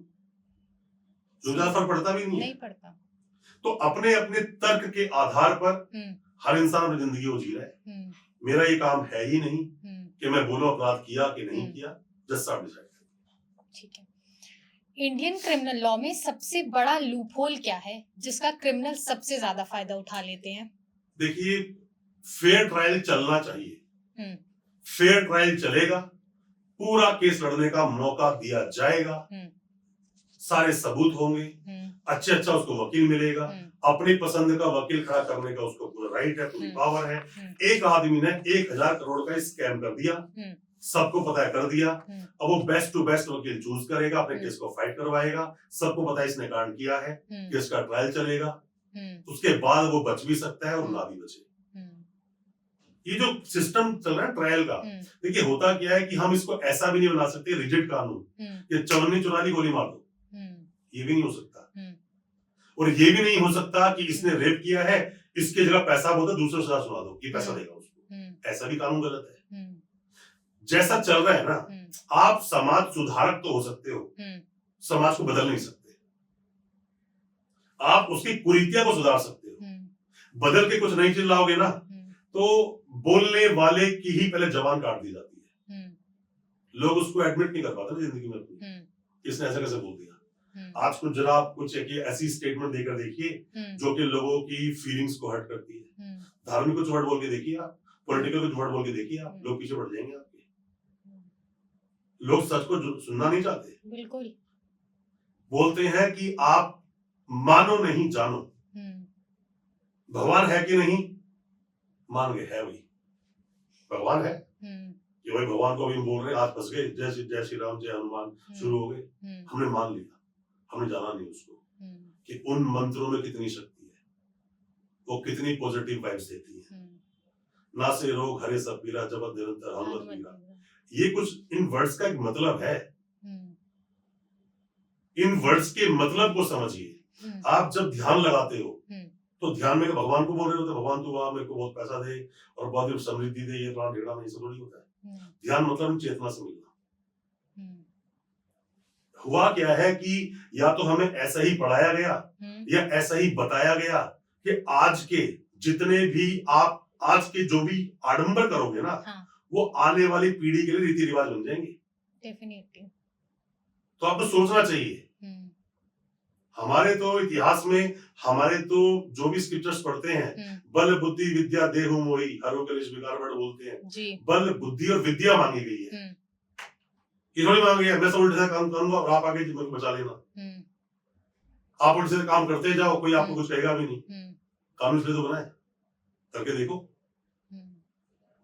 ज्यादा फर्क पड़ता भी नहीं पड़ता। तो अपने अपने तर्क के आधार पर हर इंसान अपनी जिंदगी को जी रहा है। मेरा ये काम है ही नहीं कि मैं बोलूं अपराध किया कि नहीं किया, जज साहब डिसाइड करें। ठीक है। इंडियन क्रिमिनल लॉ में सबसे बड़ा लूपहोल क्या है जिसका क्रिमिनल सबसे ज्यादा फायदा उठा लेते हैं? देखिए, फेयर ट्रायल चलना चाहिए। फेयर ट्रायल चलेगा, पूरा केस लड़ने का मौका दिया जाएगा, सारे सबूत होंगे, अच्छा उसको वकील मिलेगा, अपनी पसंद का वकील खड़ा करने का उसको पूरा राइट है, पूरी पावर है। एक आदमी ने 1000 करोड़ का स्कैम कर दिया, सबको पता है कर दिया, अब वो बेस्ट टू बेस्ट वकील चूज करेगा, अपने केस को फाइट करवाएगा, सबको पता है इसने कांड किया है, केस का ट्रायल चलेगा, उसके बाद वो बच भी सकता है और ना भी बचे। ये जो सिस्टम चल रहा है ट्रायल का, देखिए होता क्या है कि हम इसको ऐसा भी नहीं बना सकते रिजिड कानून कि 54 गोली मार दो, ये भी नहीं हो सकता। और ये भी नहीं हो सकता कि इसने रेप किया है, इसके जगह पैसा बोलता दूसरे सजा सुना दो, ये पैसा देगा उसको, ऐसा भी कानून गलत है। जैसा चल रहा है ना, आप समाज सुधारक तो हो सकते हो, समाज को बदल नहीं सकते। आप उसकी कुरीतियां को सुधार सकते हो, बदल के कुछ नहीं चिल्लाओगे ना तो बोलने वाले की ही पहले जबान काट दी जाती है। लोग उसको एडमिट नहीं कर पाते जिंदगी में अपनी, इसने ऐसा कैसे बोल दिया। आज कुछ जरा आप कुछ एक ऐसी स्टेटमेंट देकर देखिए जो कि लोगों की फीलिंग्स को हर्ट करती है। धार्मिक कुछ वर्ड बोल के देखिए आप, पॉलिटिकल कुछ वर्ड बोल के देखिए आप, लोग पीछे बढ़ जाएंगे आपके। लोग सच को सुनना नहीं चाहते, बिल्कुल बोलते हैं कि आप मानो नहीं जानो। भगवान है कि नहीं, मान गए है, वही भगवान है कि वही भगवान को भी बोल रहे हैं। आज फंस गए, जय श्री राम जय हनुमान शुरू हो गए, हमने मान लिया, हमने जाना नहीं उसको कि उन मंत्रों में कितनी शक्ति है। वो कितनी पॉजिटिव वाइब्स देती है। ना से रोग हरे सब पीरा जबत निरंतर हनुमत पीरा, ये कुछ इन वर्ड्स का एक मतलब है। इन वर्ड्स के मतलब को समझिए। आप जब ध्यान लगाते हो तो ध्यान में भगवान को बोल रहे होते, भगवान तू आ मेरे को बहुत पैसा दे और बहुत समृद्धि दे, ये प्लान ढेड़ा नहीं, सब थोड़ी होता है। ध्यान मतलब चेतना से मिलना। हुआ क्या है कि या तो हमें ऐसा ही पढ़ाया गया या ऐसा ही बताया गया कि आज के जितने भी आप आज के जो भी आडंबर करोगे ना, वो आने वाली पीढ़ी के लिए रीति रिवाज बन जाएंगे। डेफिनेटली। तो आपको सोचना चाहिए। हमारे तो इतिहास में हमारे तो जो भी स्क्रिप्चर्स पढ़ते हैं, बल बुद्धि विद्या देहु मोहि, हरो कलेश विकार वर्ड बोलते हैं जी। बल बुद्धि और विद्या मांगी गई है, इन्होंने मांगी है। मैं सब उल्टे काम करूंगा और आप आगे जीवन को बचा लेना। आप उल्टे से काम करते जाओ, कोई आपको कुछ कहेगा भी नहीं। कानून इसलिए तो बनाए, करके देखो।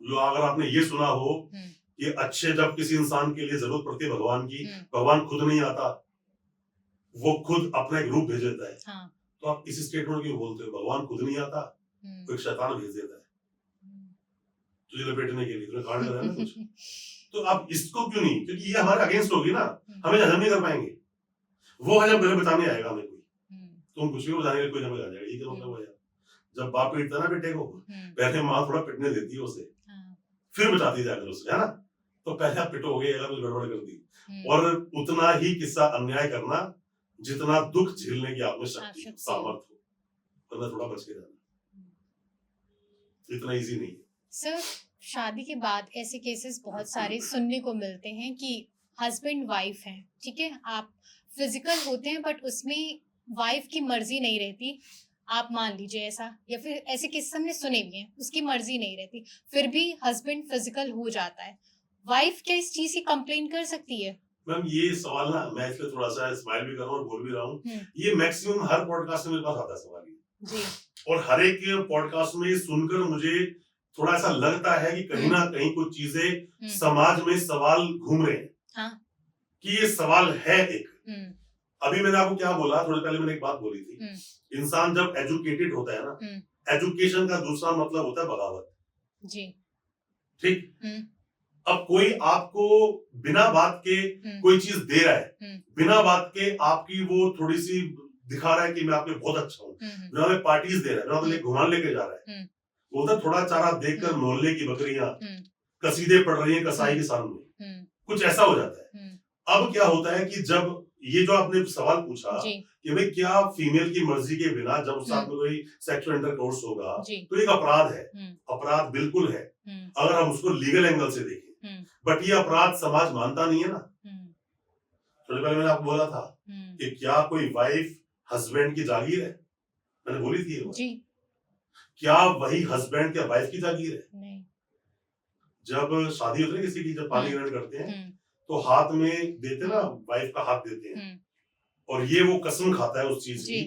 लो अगर आपने ये सुना हो कि अच्छे जब किसी इंसान के लिए जरूरत पड़ती है भगवान की, भगवान खुद नहीं आता, वो खुद अपना एक रूप भेज देता है। हाँ। तो आप इस स्टेटमेंट क्यों बोलते हो? भगवान खुद नहीं आता, कोई शैतान भेज देता है तुझे लपेटने के लिए, तुम्हें कांड कर रहा है ना कुछ। तो आप इसको क्यों नहीं, क्योंकि ये हमारे अगेंस्ट होगी ना, हमें हजम नहीं कर पाएंगे। वो हजम घर बचाने आएगा हमें कोई, तुम कुछ भी बताने कोई हमें आ जाएगा। ये क्या मतलब है? जब बाप पीटता है ना बेटे को, पहले माँ थोड़ा पिटने देती है उसे, फिर बचाती जाकर उसे, है ना। तो पहले आप पिटोगे अगर कुछ गड़बड़ कर दी, और उतना ही किस्सा अन्याय करना जितना दुख झेलने की आप में शक्ति सामर्थ्य हो, वरना थोड़ा बच के रहना, इतना इजी नहीं है। सर, शादी के बाद ऐसे केसेस बहुत सारे सुनने को मिलते हैं कि हस्बैंड वाइफ हैं, ठीक है, आप फिजिकल होते हैं बट उसमें वाइफ की मर्जी नहीं रहती, आप मान लीजिए ऐसा, या फिर ऐसे किस्से हमने सुने भी हैं, उसकी मर्जी नहीं रहती, फिर भी हस्बैंड फिजिकल हो जाता है, वाइफ क्या इस चीज की कंप्लेन कर सकती है? मैम ये सवाल ना, मैं इसलिए थोड़ा सा स्माइल भी कर रहा हूँ और बोल भी रहा हूँ, ये मैक्सिमम हर पॉडकास्ट में मेरे पास आता है सवाल जी। और हर एक पॉडकास्ट में सुनकर मुझे थोड़ा ऐसा लगता है कि कहीं ना कहीं कुछ चीजें समाज में सवाल घूम रहे हैं। हाँ। कि ये सवाल है एक। अभी मैंने आपको क्या बोला, थोड़ी पहले मैंने एक बात बोली थी, इंसान जब एजुकेटेड होता है ना, एजुकेशन का दूसरा मतलब होता है बगावत जी। ठीक। अब कोई आपको बिना बात के कोई चीज दे रहा है, बिना बात के आपकी वो थोड़ी सी दिखा रहा है कि मैं आपके बहुत अच्छा हूँ, बिना में पार्टीज दे रहा है, बिना घुमाने लेके जा रहा है, बोलता थोड़ा चारा देखकर मोहल्ले की बकरियां कसीदे पढ़ रही हैं कसाई के सामने, कुछ ऐसा हो जाता है। अब क्या होता है कि जब ये जो आपने सवाल पूछा कि भाई क्या फीमेल की मर्जी के बिना जब उस साथ में कोई सेक्सुअल इंटरकोर्स होगा तो एक अपराध है, अपराध बिल्कुल है अगर हम उसको लीगल एंगल से देखें, बट ये अपराध समाज मानता नहीं है ना। थोड़ी पहले मैंने आपको बोला था कि क्या कोई वाइफ हस्बैंड की जागीर है, मैंने बोली थी जी। क्या वही हस्बैंड क्या वाइफ की जागीर है? नहीं। जब शादी होती है किसी की, जब पानी ग्रहण करते हैं तो हाथ में देते ना, वाइफ का हाथ देते हैं, और ये वो कसम खाता है उस चीज की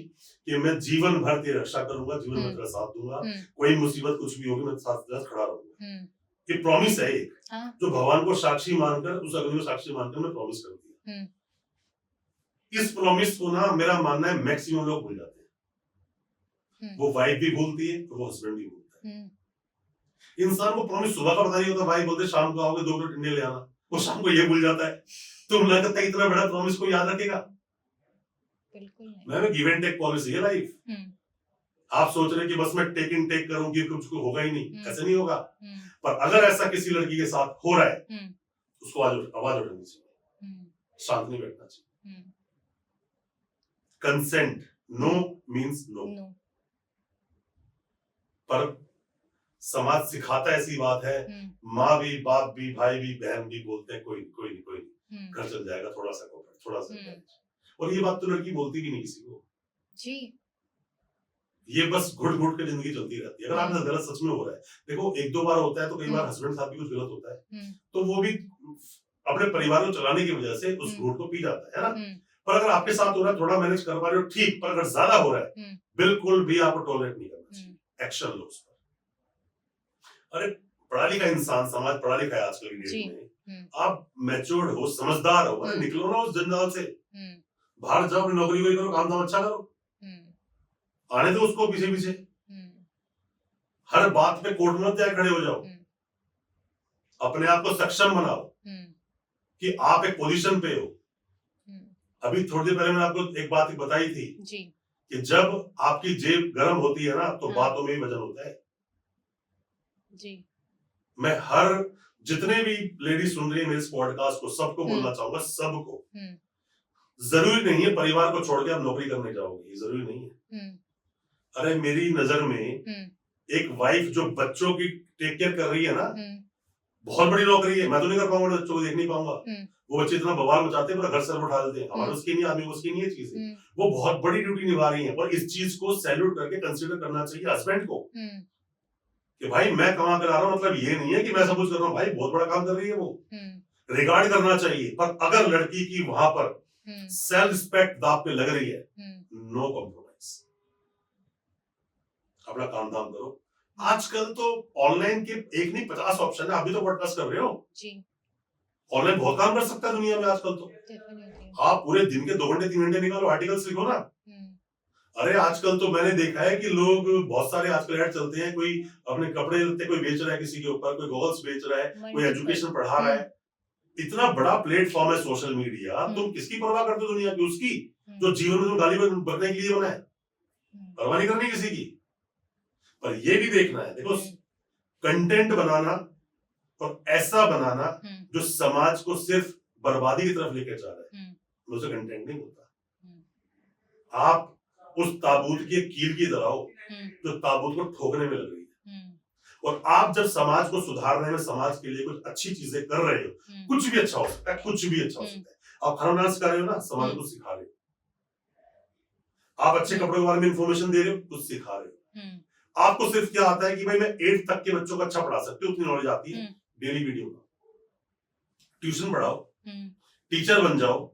कि मैं जीवन भर तेरी रक्षा करूंगा, जीवन भर तेरा साथ दूंगा, कोई मुसीबत कुछ भी होगी मैं साथ खड़ा रहूंगा। ये प्रॉमिस है एक, जो भगवान को साक्षी मानकर, उस अग्नि को साक्षी मानकर मैं प्रॉमिस कर दिया। इस प्रॉमिस को ना मेरा मानना है मैक्सिमम लोग भूल जाते हैं। वो वाइफ भी भूलती है तो वो हस्बैंड भी भूलता है। इंसान को प्रॉमिस सुबह का पता नहीं होता, भाई बोलते शाम को आओगे 2 किलो टिंडे ले आना, वो शाम को ये भूल जाता है। तुम लगता है इतना बड़ा प्रॉमिस को याद रखेगा? बिल्कुल नहीं। मैं गिव एंड टेक पॉलिसी है लाइफ। आप सोच रहे कि बस मैं टेक इन टेक करूंगी कुछ होगा ही नहीं, ऐसे नहीं होगा। पर अगर ऐसा किसी लड़की के साथ हो रहा है उसको आवाज उठानी चाहिए, शांत नहीं बैठना चाहिए। Consent, no means no. पर समाज सिखाता है, ऐसी बात है, माँ भी, बाप भी, भाई भी, बहन भी बोलते हैं कोई नहीं, घर चल जाएगा, थोड़ा सा और ये बात तो लड़की बोलती भी नहीं किसी को जी। ये बस घुट घुट के जिंदगी चलती रहती है। अगर आपके साथ गलत सच में हो रहा है, देखो 1-2 बार होता है तो कई बार हस्बैंड साथ भी कुछ गलत होता है, तो वो भी अपने परिवार को चलाने की वजह से उस घुट को पी जाता है ना। पर अगर आपके साथ हो रहा है, थोड़ा मैनेज कर पा रहे हो ठीक, पर अगर ज्यादा हो रहा है बिल्कुल भी आपको टॉलरेट नहीं करना चाहिए, एक्शन लो उस पर। अरे पढ़ा लिखा इंसान, समाज पढ़ा लिखा है आजकल की डेट में, आप मैच्योर्ड हो, समझदार हो, अरे निकलो ना उस जंजाल से, बाहर जाओ, अपनी नौकरी वही करो, काम धाम अच्छा करो, आने दो उसको पीछे पीछे, हर बात पे कोर्ट में जाके खड़े हो जाओ, अपने आप को सक्षम बनाओ कि आप एक पोजीशन पे हो। अभी थोड़ी देर पहले मैंने आपको एक बात बताई थी जी कि जब आपकी जेब गर्म होती है ना तो बातों में ही वजन होता है जी। मैं हर जितने भी लेडी सुन रही है मेरे इस पॉडकास्ट को सबको बोलना चाहूंगा, सबको, जरूरी नहीं है परिवार को छोड़ के आप नौकरी करने जाओगे, ये जरूरी नहीं है। अरे मेरी नजर में एक वाइफ जो बच्चों की टेक केयर कर रही है ना, बहुत बड़ी नौकरी है। मैं तो नहीं कर पाऊंगा, बच्चों को देख नहीं पाऊंगा। वो बच्चे इतना बवाल मचाते हैं, पूरा घर सर उठा देते हैं। हमारे उसकी नहीं, आदमी उसकी नहीं है चीज, वो बहुत बड़ी ड्यूटी निभा रही है। और इस चीज को सैल्यूट करके कंसिडर करना चाहिए हस्बैंड को कि भाई मैं कमा कर आ रहा हूँ, मतलब ये नहीं है कि मैं सब कुछ कर रहा हूँ, भाई बहुत बड़ा काम कर रही है वो, रिगार्ड करना चाहिए। पर अगर लड़की की वहां पर सेल्फ रिस्पेक्ट दांव पे लग रही है, नो कॉम्प्रोमाइज, अपना काम धाम करो। आजकल तो ऑनलाइन के एक नहीं 50 ऑप्शन है। आप भी तो पॉडकास्ट कर रहे हो जी, ऑनलाइन बहुत काम कर सकता है दुनिया में आजकल तो। आप पूरे दिन के 2 घंटे 3 घंटे निकालो, आर्टिकल्स लिखो ना। अरे आजकल तो मैंने देखा है कि लोग बहुत सारे आजकल ऐड चलते हैं, कोई अपने कपड़े लत्ते कोई बेच रहा है किसी के ऊपर, कोई गॉगल्स बेच रहा है, कोई एजुकेशन पढ़ा रहा है। इतना बड़ा प्लेटफॉर्म है सोशल मीडिया, तुम किसकी परवाह करते हो दुनिया की? उसकी जो जीवन में तुम गाली बकने के लिए बना है, परवाह नहीं करनी किसी की। पर ये भी देखना है, देखो कंटेंट बनाना और ऐसा बनाना जो समाज को सिर्फ बर्बादी की तरफ लेकर जा रहा है, उसे कंटेंट नहीं होता। आप उस ताबूत की कील की तरह हो जो ताबूत को ठोकने में लग रही है। और आप जब समाज को सुधारने में, समाज के लिए कुछ अच्छी चीजें कर रहे हो, कुछ भी अच्छा हो सकता है, कुछ भी अच्छा हो सकता है। आप खाना बनाना सिखा रहे हो ना, समाज को सिखा रहे हो। आप अच्छे कपड़ों के बारे में इंफॉर्मेशन दे रहे हो, कुछ सिखा रहे हो। आपको सिर्फ क्या आता है कि भाई मैं 8th तक के बच्चों को अच्छा पढ़ा सकती हूँ, उतनी नॉलेज आती है। डेली वीडियो बनाओ, ट्यूशन पढ़ाओ, टीचर बन जाओ।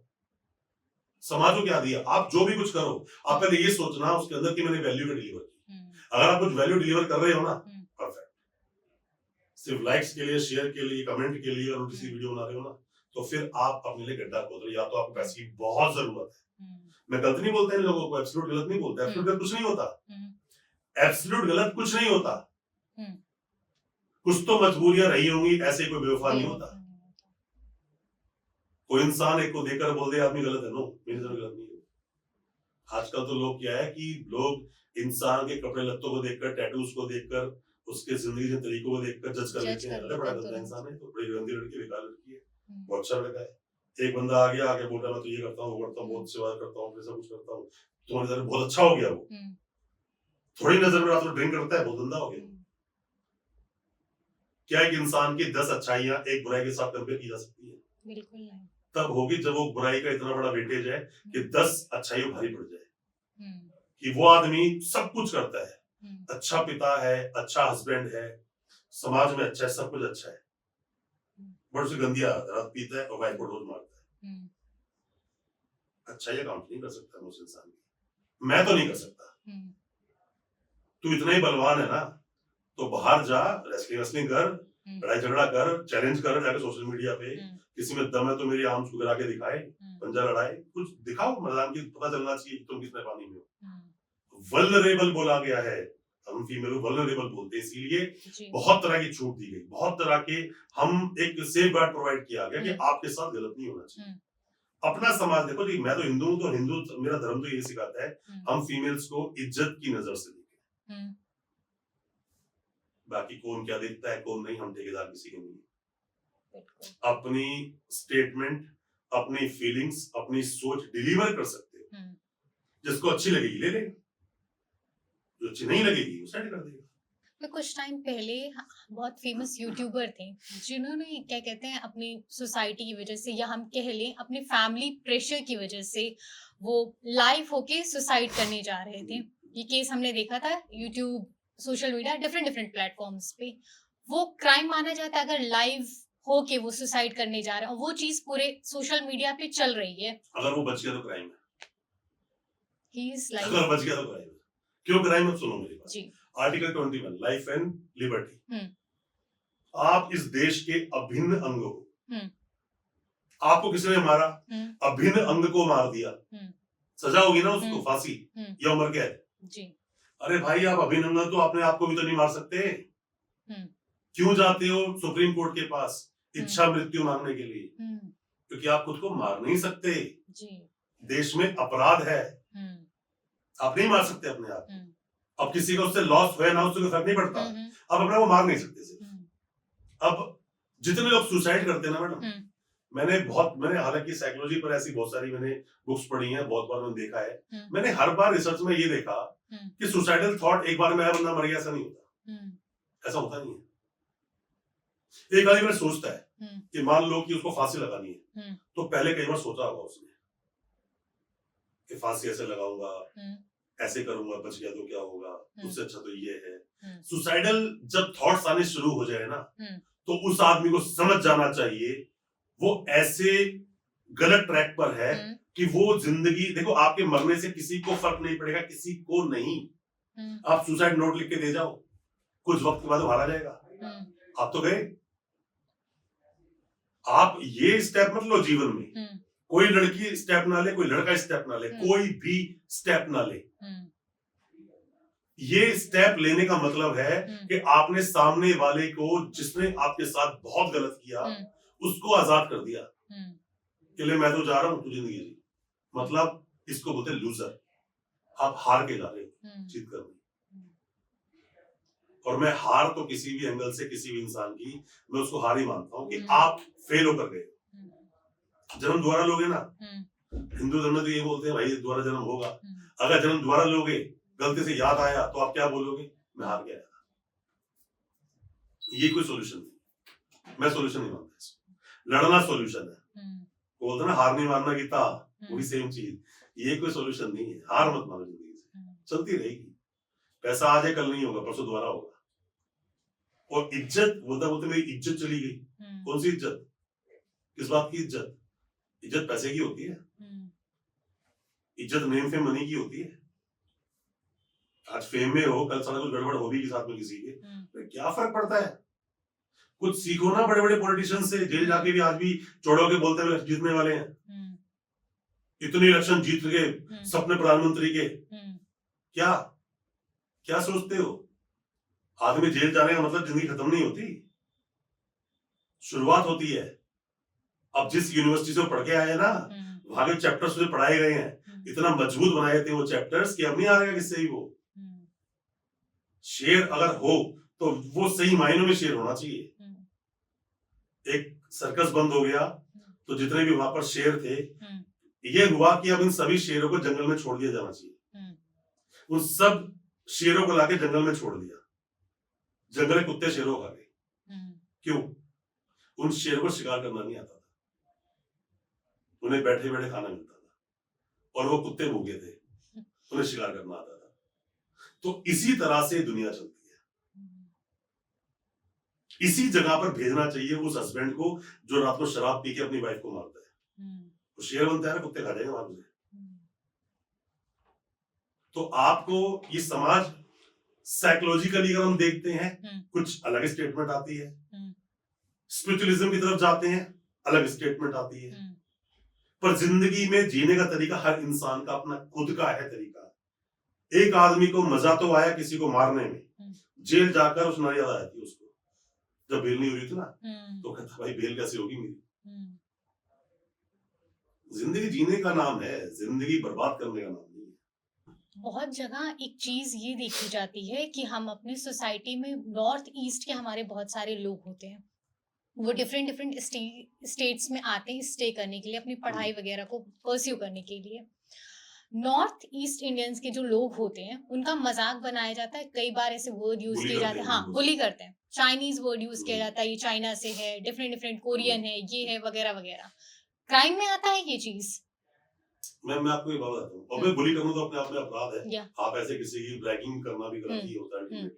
समाज को क्या दिया? आप जो भी कुछ करो, आप पहले ये सोचना उसके अंदर कि मैंने वैल्यू का डिलीवर की। अगर आप कुछ वैल्यू डिलीवर कर रहे हो ना, परफेक्ट। सिर्फ लाइक्स के लिए, शेयर के लिए, कमेंट के लिए और किसी वीडियो बना रहे हो ना, तो फिर आप अपने लिए गड्ढा खोद रहे हो। या तो आपको पैसे की बहुत जरूरत है। मैं गलत नहीं बोलता इन लोगों को, एब्सोल्यूट गलत नहीं बोलता, एब्सोल्यूट कुछ नहीं होता, एब्सोल्यूट गलत कुछ नहीं होता। कुछ तो मजबूरियां रही होंगी, ऐसे कोई बेवफा नहीं होता। कोई इंसान एक को देखकर बोल दे आदमी गलत है, नो, मेरी तरह गलत नहीं है। आजकल तो लोग क्या है कि लोग इंसान के कपड़े लत्तों को देखकर, टैटूज को देखकर, उसके जिंदगी के तरीकों को देखकर जज कर लेते हैं। अरे बड़ा गंदा इंसान है, तो बड़ी गंदी लड़की, बेकार लड़की है, बहुत अच्छा लड़का है। एक बंदा आ गया, आगे बोल रहा मैं तो ये करता हूँ, वो करता हूँ, बहुत सेवा करता हूँ, ऐसा कुछ करता हूँ, तुम्हारी नजर बहुत अच्छा हो गया। वो थोड़ी नजर में रात में ड्रिंक करता है, बहुत गंदा हो गया। क्या एक इंसान की 10 अच्छाइयां एक बुराई के साथ कंपेयर की जा सकती है? बिल्कुल नहीं। तब होगी जब वो बुराई का इतना बड़ा वेटेज है कि 10 अच्छाइयां भारी पड़ जाए, कि वो आदमी सब कुछ करता है, अच्छा पिता है, अच्छा हस्बैंड है, समाज में अच्छा है, सब कुछ अच्छा है, बट उसे गंदी आदत, रात पीता है और वाइफ को रोज मारता है। अच्छाइयां काउंट नहीं कर सकता उस इंसान की। मैं तो नहीं कर सकता। तू इतना ही बलवान है ना, तो बाहर जा, रेसलिंग कर, लड़ाई झगड़ा कर, चैलेंज कर, जाकर सोशल मीडिया पे। किसी में दम है तो मेरी आर्म्स को गिरा के दिखाए, पंजा लड़ाए, कुछ दिखाओ मैदान की, पता चलना चाहिए कि तुम किसने पानी में हो। वल्नरेबल बोला गया है, हम फीमेल को वल्नरेबल बोलते हैं, इसीलिए बहुत तरह की छूट दी गई, बहुत तरह के हम एक सेफ गार्ड प्रोवाइड किया गया कि आपके साथ गलत नहीं होना चाहिए। अपना समाज देखो जी, मैं तो हिंदू हूं, तो हिंदू मेरा धर्म तो ये सिखाता है हम फीमेल्स को इज्जत की नजर से देखें। बाकी कौन क्या देखता है कौन नहीं, हम ठेकेदार किसी के नहीं। अपनी स्टेटमेंट, अपनी फीलिंग्स, अपनी सोच डिलीवर कर सकते हो। जिसको अच्छी लगेगी ले लेगा, जो अच्छी नहीं लगेगी वो साइड कर देगा। मैं कुछ टाइम पहले बहुत फेमस यूट्यूबर थे जिन्होंने क्या कहते हैं अपनी सोसाइटी की वजह से, या हम कह लें अपनी फैमिली प्रेशर की वजह से, वो लाइव होके सुसाइड करने जा रहे थे। ये केस हमने देखा था YouTube, social media, different platforms पे। वो क्राइम माना जाता है अगर लाइव हो के वो सुसाइड करने जा रहे हैं, और वो चीज पूरे सोशल मीडिया पे चल रही है। अगर वो बच गया तो क्राइम है। ही इज लाइक, अगर बच गया तो क्राइम है। क्यों क्राइम है? सुनो मेरी बात जी। Article 21 life and liberty. आप इस देश के अभिन्न अंग हो, आपको किसी ने मारा, अभिन्न अंग को मार दिया, सजा होगी ना उसको, फांसी या उम्र कैद जी। अरे भाई, आप अभिनंदन तो अपने आप को भी तो नहीं मार सकते। क्यों जाते हो सुप्रीम कोर्ट के पास इच्छा मृत्यु मांगने के लिए? क्योंकि आप खुद को मार नहीं सकते जी। देश में अपराध है, आप नहीं मार सकते अपने आप। अब किसी का उससे लॉस हुआ ना, उससे फर्क नहीं पड़ता। आप अपने को मार नहीं सकते सिर्फ। अब जितने लोग सुसाइड करते हैं ना मैडम, मैंने हालांकि साइकोलॉजी पर ऐसी बहुत सारी मैंने बुक्स पढ़ी हैं, बहुत बार मैंने देखा है। मैंने हर बार रिसर्च में ये देखा कि सुसाइडल थॉट एक बार में आया बंदा मर गया, ऐसा नहीं होता। ऐसा होता नहीं है। एक आदमी सोचता है कि मान लो कि उसको फांसी लगानी है, तो पहले कई बार सोचा होगा उसने कि फांसी ऐसे लगाऊंगा, ऐसे करूंगा, बच गया तो क्या होगा, उससे अच्छा तो ये है। सुसाइडल जब थॉट्स आने शुरू हो जाए ना, तो उस आदमी को समझ जाना चाहिए वो ऐसे गलत ट्रैक पर है कि वो जिंदगी, देखो आपके मरने से किसी को फर्क नहीं पड़ेगा, किसी को नहीं। आप सुसाइड नोट लिख के दे जाओ, कुछ वक्त के बाद मारा जाएगा, आप तो गए। आप ये स्टेप मत लो जीवन में। कोई लड़की स्टेप ना ले, कोई लड़का स्टेप ना ले, कोई भी स्टेप ना ले। ये स्टेप लेने का मतलब है कि आपने सामने वाले को, जिसने आपके साथ बहुत गलत किया, उसको आजाद कर दिया कि ले मैं तो जा रहा हूं, तू जिंदगी जी। मतलब इसको बोलते लूजर। आप हार के जा रहे हो जीत कर नहीं। और मैं हार तो किसी भी एंगल से, किसी भी इंसान की, मैं उसको हार ही मानता हूं कि आप फेल होकर गए। जन्म दोबारा लोगे ना, हिंदू धर्म में तो ये बोलते हैं भाई दोबारा जन्म होगा। अगर जन्म दोबारा लोगे, गलती से याद आया, तो आप क्या बोलोगे? मैं हार गया। ये कोई सोल्यूशन नहीं, मैं सोल्यूशन नहीं मानता इसको। लड़ना सोल्यूशन है। बोलते ना हार नहीं मानना गीता, वही सेम चीज। ये कोई सोल्यूशन नहीं है। हार मत मानो, जिंदगी से चलती रहेगी। पैसा आज है, कल नहीं होगा, परसों दोबारा होगा। और इज्जत, बोलते मेरी इज्जत चली गई। कौन सी इज्जत? किस बात की इज्जत? इज्जत पैसे की होती है। इज्जत नेम फेम मनी की होती है। आज फेम में हो, कल सारा कुछ गड़बड़ हो भी साथ में किसी के, तो क्या फर्क पड़ता है? कुछ सीखो ना बड़े बड़े पॉलिटिशियन से। जेल जाके भी आज भी चौड़ों के बोलते हुए जीतने वाले हैं। इतने इलेक्शन जीत के सपने प्रधानमंत्री के। क्या क्या सोचते हो? आदमी जेल जाने का मतलब जिंदगी खत्म नहीं होती, शुरुआत होती है। अब जिस यूनिवर्सिटी से पढ़ के आए ना, वहां के चैप्टर्स जो पढ़ाए गए हैं, इतना मजबूत बनाए थे वो चैप्टर्स कि अब नहीं आ रहा किससे ही वो। शेर अगर हो तो वो सही मायनों में शेर होना चाहिए। एक सर्कस बंद हो गया तो जितने भी वहां पर शेर थे, ये हुआ कि अब इन सभी शेरों को जंगल में छोड़ दिया जाना चाहिए। उन सब शेरों को लाके जंगल में छोड़ दिया। जंगल के कुत्ते शेरों को खा गए। क्यों? उन शेरों को शिकार करना नहीं आता था, उन्हें बैठे बैठे खाना मिलता था, और वो कुत्ते भूखे थे, उन्हें शिकार करना आता था। तो इसी तरह से दुनिया चलती है। इसी जगह पर भेजना चाहिए उस हस्बैंड को जो रात को शराब पी के अपनी वाइफ को मारता है। वो शेर बनता है ना, कुत्ते खा जाएंगे वहां से। तो आपको ये समाज साइकोलॉजिकली अगर हम देखते हैं, कुछ अलग स्टेटमेंट आती है। स्पिरिचुअलिज्म की तरफ जाते हैं, अलग स्टेटमेंट आती है। पर जिंदगी में जीने का तरीका हर इंसान का अपना खुद का है तरीका। एक आदमी को मजा तो आया किसी को मारने में, जेल जाकर उस नारी याद आई थी उसको, जब बेल नहीं हो रही थी ना, तो कहता भाई बेल कैसे होगी मेरी। जिंदगी जीने का नाम है, जिंदगी बर्बाद करने का नाम नहीं है। बहुत जगह एक चीज ये देखी जाती है कि हम अपनी सोसाइटी में नॉर्थ ईस्ट के हमारे बहुत सारे लोग होते हैं, वो डिफरेंट स्टेट्स में आते हैं स्टे करने के लिए, अपनी पढ़ाई वगैरह को परस्यू करने के लिए। नॉर्थ ईस्ट इंडियंस के जो लोग होते हैं उनका मजाक बनाया जाता है, कई बार ऐसे वर्ड यूज किए जाते हैं। हाँ, बुली करते हैं। चाइनीज वर्ड यूज किया जाता है, ये चाइना से है, डिफरेंट कोरियन है, ये है, वगैरह वगैरह। क्राइम में आता है ये चीज। मैं आपको ये बात बताता हूँ, और बुली करना तो अपने आप में अपराध है। आप ऐसे किसी की ब्लैकिंग करना भी गलत ही होता है।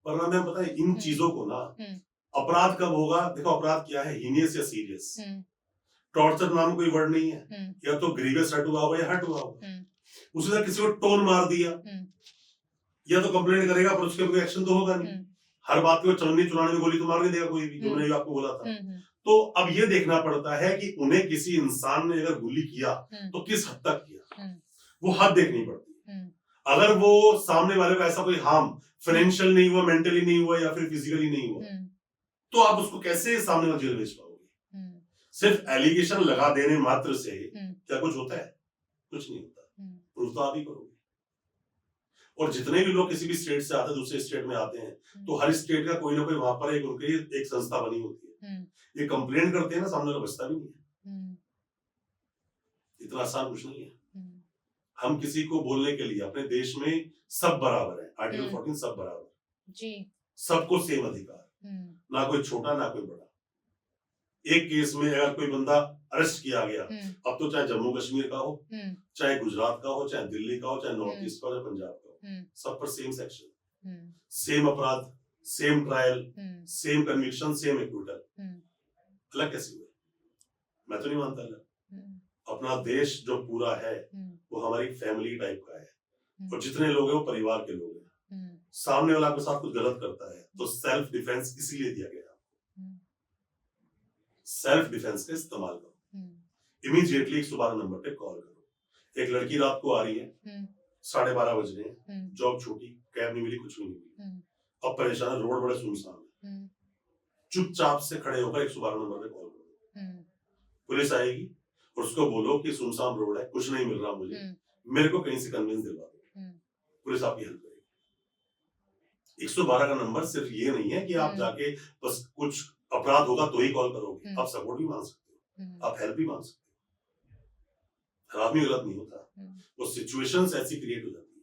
पर ना मैं पता है इन चीजों को ना, अपराध कब होगा? देखो अपराध क्या है, हीनियस या सीरियस। टॉर्चर नाम कोई वर्ड नहीं है, या तो ग्रीवियस हर्ट हुआ होगा या हर्ट हुआ होगा। उसी तरह किसी को टोन मार दिया, या तो कंप्लेंट करेगा पर उसके कोई एक्शन तो होगा नहीं। हर बात को चलनी चुनाने में गोली तो मार नहीं देगा कोई भी, जो मैंने आपको बोला था। तो अब ये देखना पड़ता है कि उन्हें किसी इंसान ने अगर गोली किया तो किस हद तक किया, वो हद देखनी पड़ती है। अगर वो सामने वाले को ऐसा कोई हार्म फाइनेंशियल नहीं हुआ, मेंटली नहीं हुआ या फिर फिजिकली नहीं हुआ, तो आप उसको कैसे सामने वाले जेल भेज पाओगे? सिर्फ एलिगेशन लगा देने मात्र से क्या कुछ होता है? कुछ नहीं होता। प्रूफ तो आप ही करोगे। और जितने भी लोग किसी भी स्टेट से आते हैं, दूसरे स्टेट में आते हैं, तो हर स्टेट का कोई ना कोई वहां पर उनके एक संस्था बनी होती है। ये कंप्लेंट करते हैं ना, सामने वाला बचता भी नहीं है। इतना आसान कुछ नहीं है। हम किसी को बोलने के लिए अपने देश में सब बराबर है, आर्टिकल 14 सब बराबर जी, सबको सेम अधिकार, ना कोई छोटा ना कोई बड़ा। एक केस में अगर कोई बंदा अरेस्ट किया गया, अब तो चाहे जम्मू कश्मीर का हो, चाहे गुजरात का हो, चाहे दिल्ली का हो, चाहे नॉर्थ ईस्ट का हो, चाहे पंजाब का हो, सब पर सेम सेक्शन, सेम अपराध, same trial, same conviction, same acquittal. अलग कैसे हुए? मैं तो नहीं मानता अलग। अपना देश जो पूरा है वो हमारी फैमिली टाइप का है, और जितने लोग हैं वो परिवार के लोग हैं। सामने वाला आपके साथ कुछ गलत करता है तो सेल्फ डिफेंस इसीलिए दिया गया। सेल्फ डिफेंस का इस्तेमाल करो। इमीडिएटली 112 नंबर पे कॉल करो। एक लड़की रात को आ रही है, 12:30 बज रहे हैं, जॉब छूटी, कैब नहीं मिली, कुछ भी नहीं मिली, अब परेशान है, रोड बड़े सुनसान है, चुपचाप से खड़े होकर 112 नंबर पे कॉल करो। पुलिस आएगी और उसको बोलो कि सुनसान रोड है, कुछ नहीं मिल रहा मुझे, मेरे को कहीं से कन्विंस दिलवा दो। पुलिस आपकी हेल्प करेगी। 112 का नंबर सिर्फ ये नहीं है कि आप जाके बस कुछ अपराध होगा तो ही कॉल करोगे, आप सपोर्ट भी मांग सकते हो, आप हेल्प भी मांग सकते हो। हर आदमी गलत नहीं होता, वो सिचुएशंस ऐसी क्रिएट हो जाती है।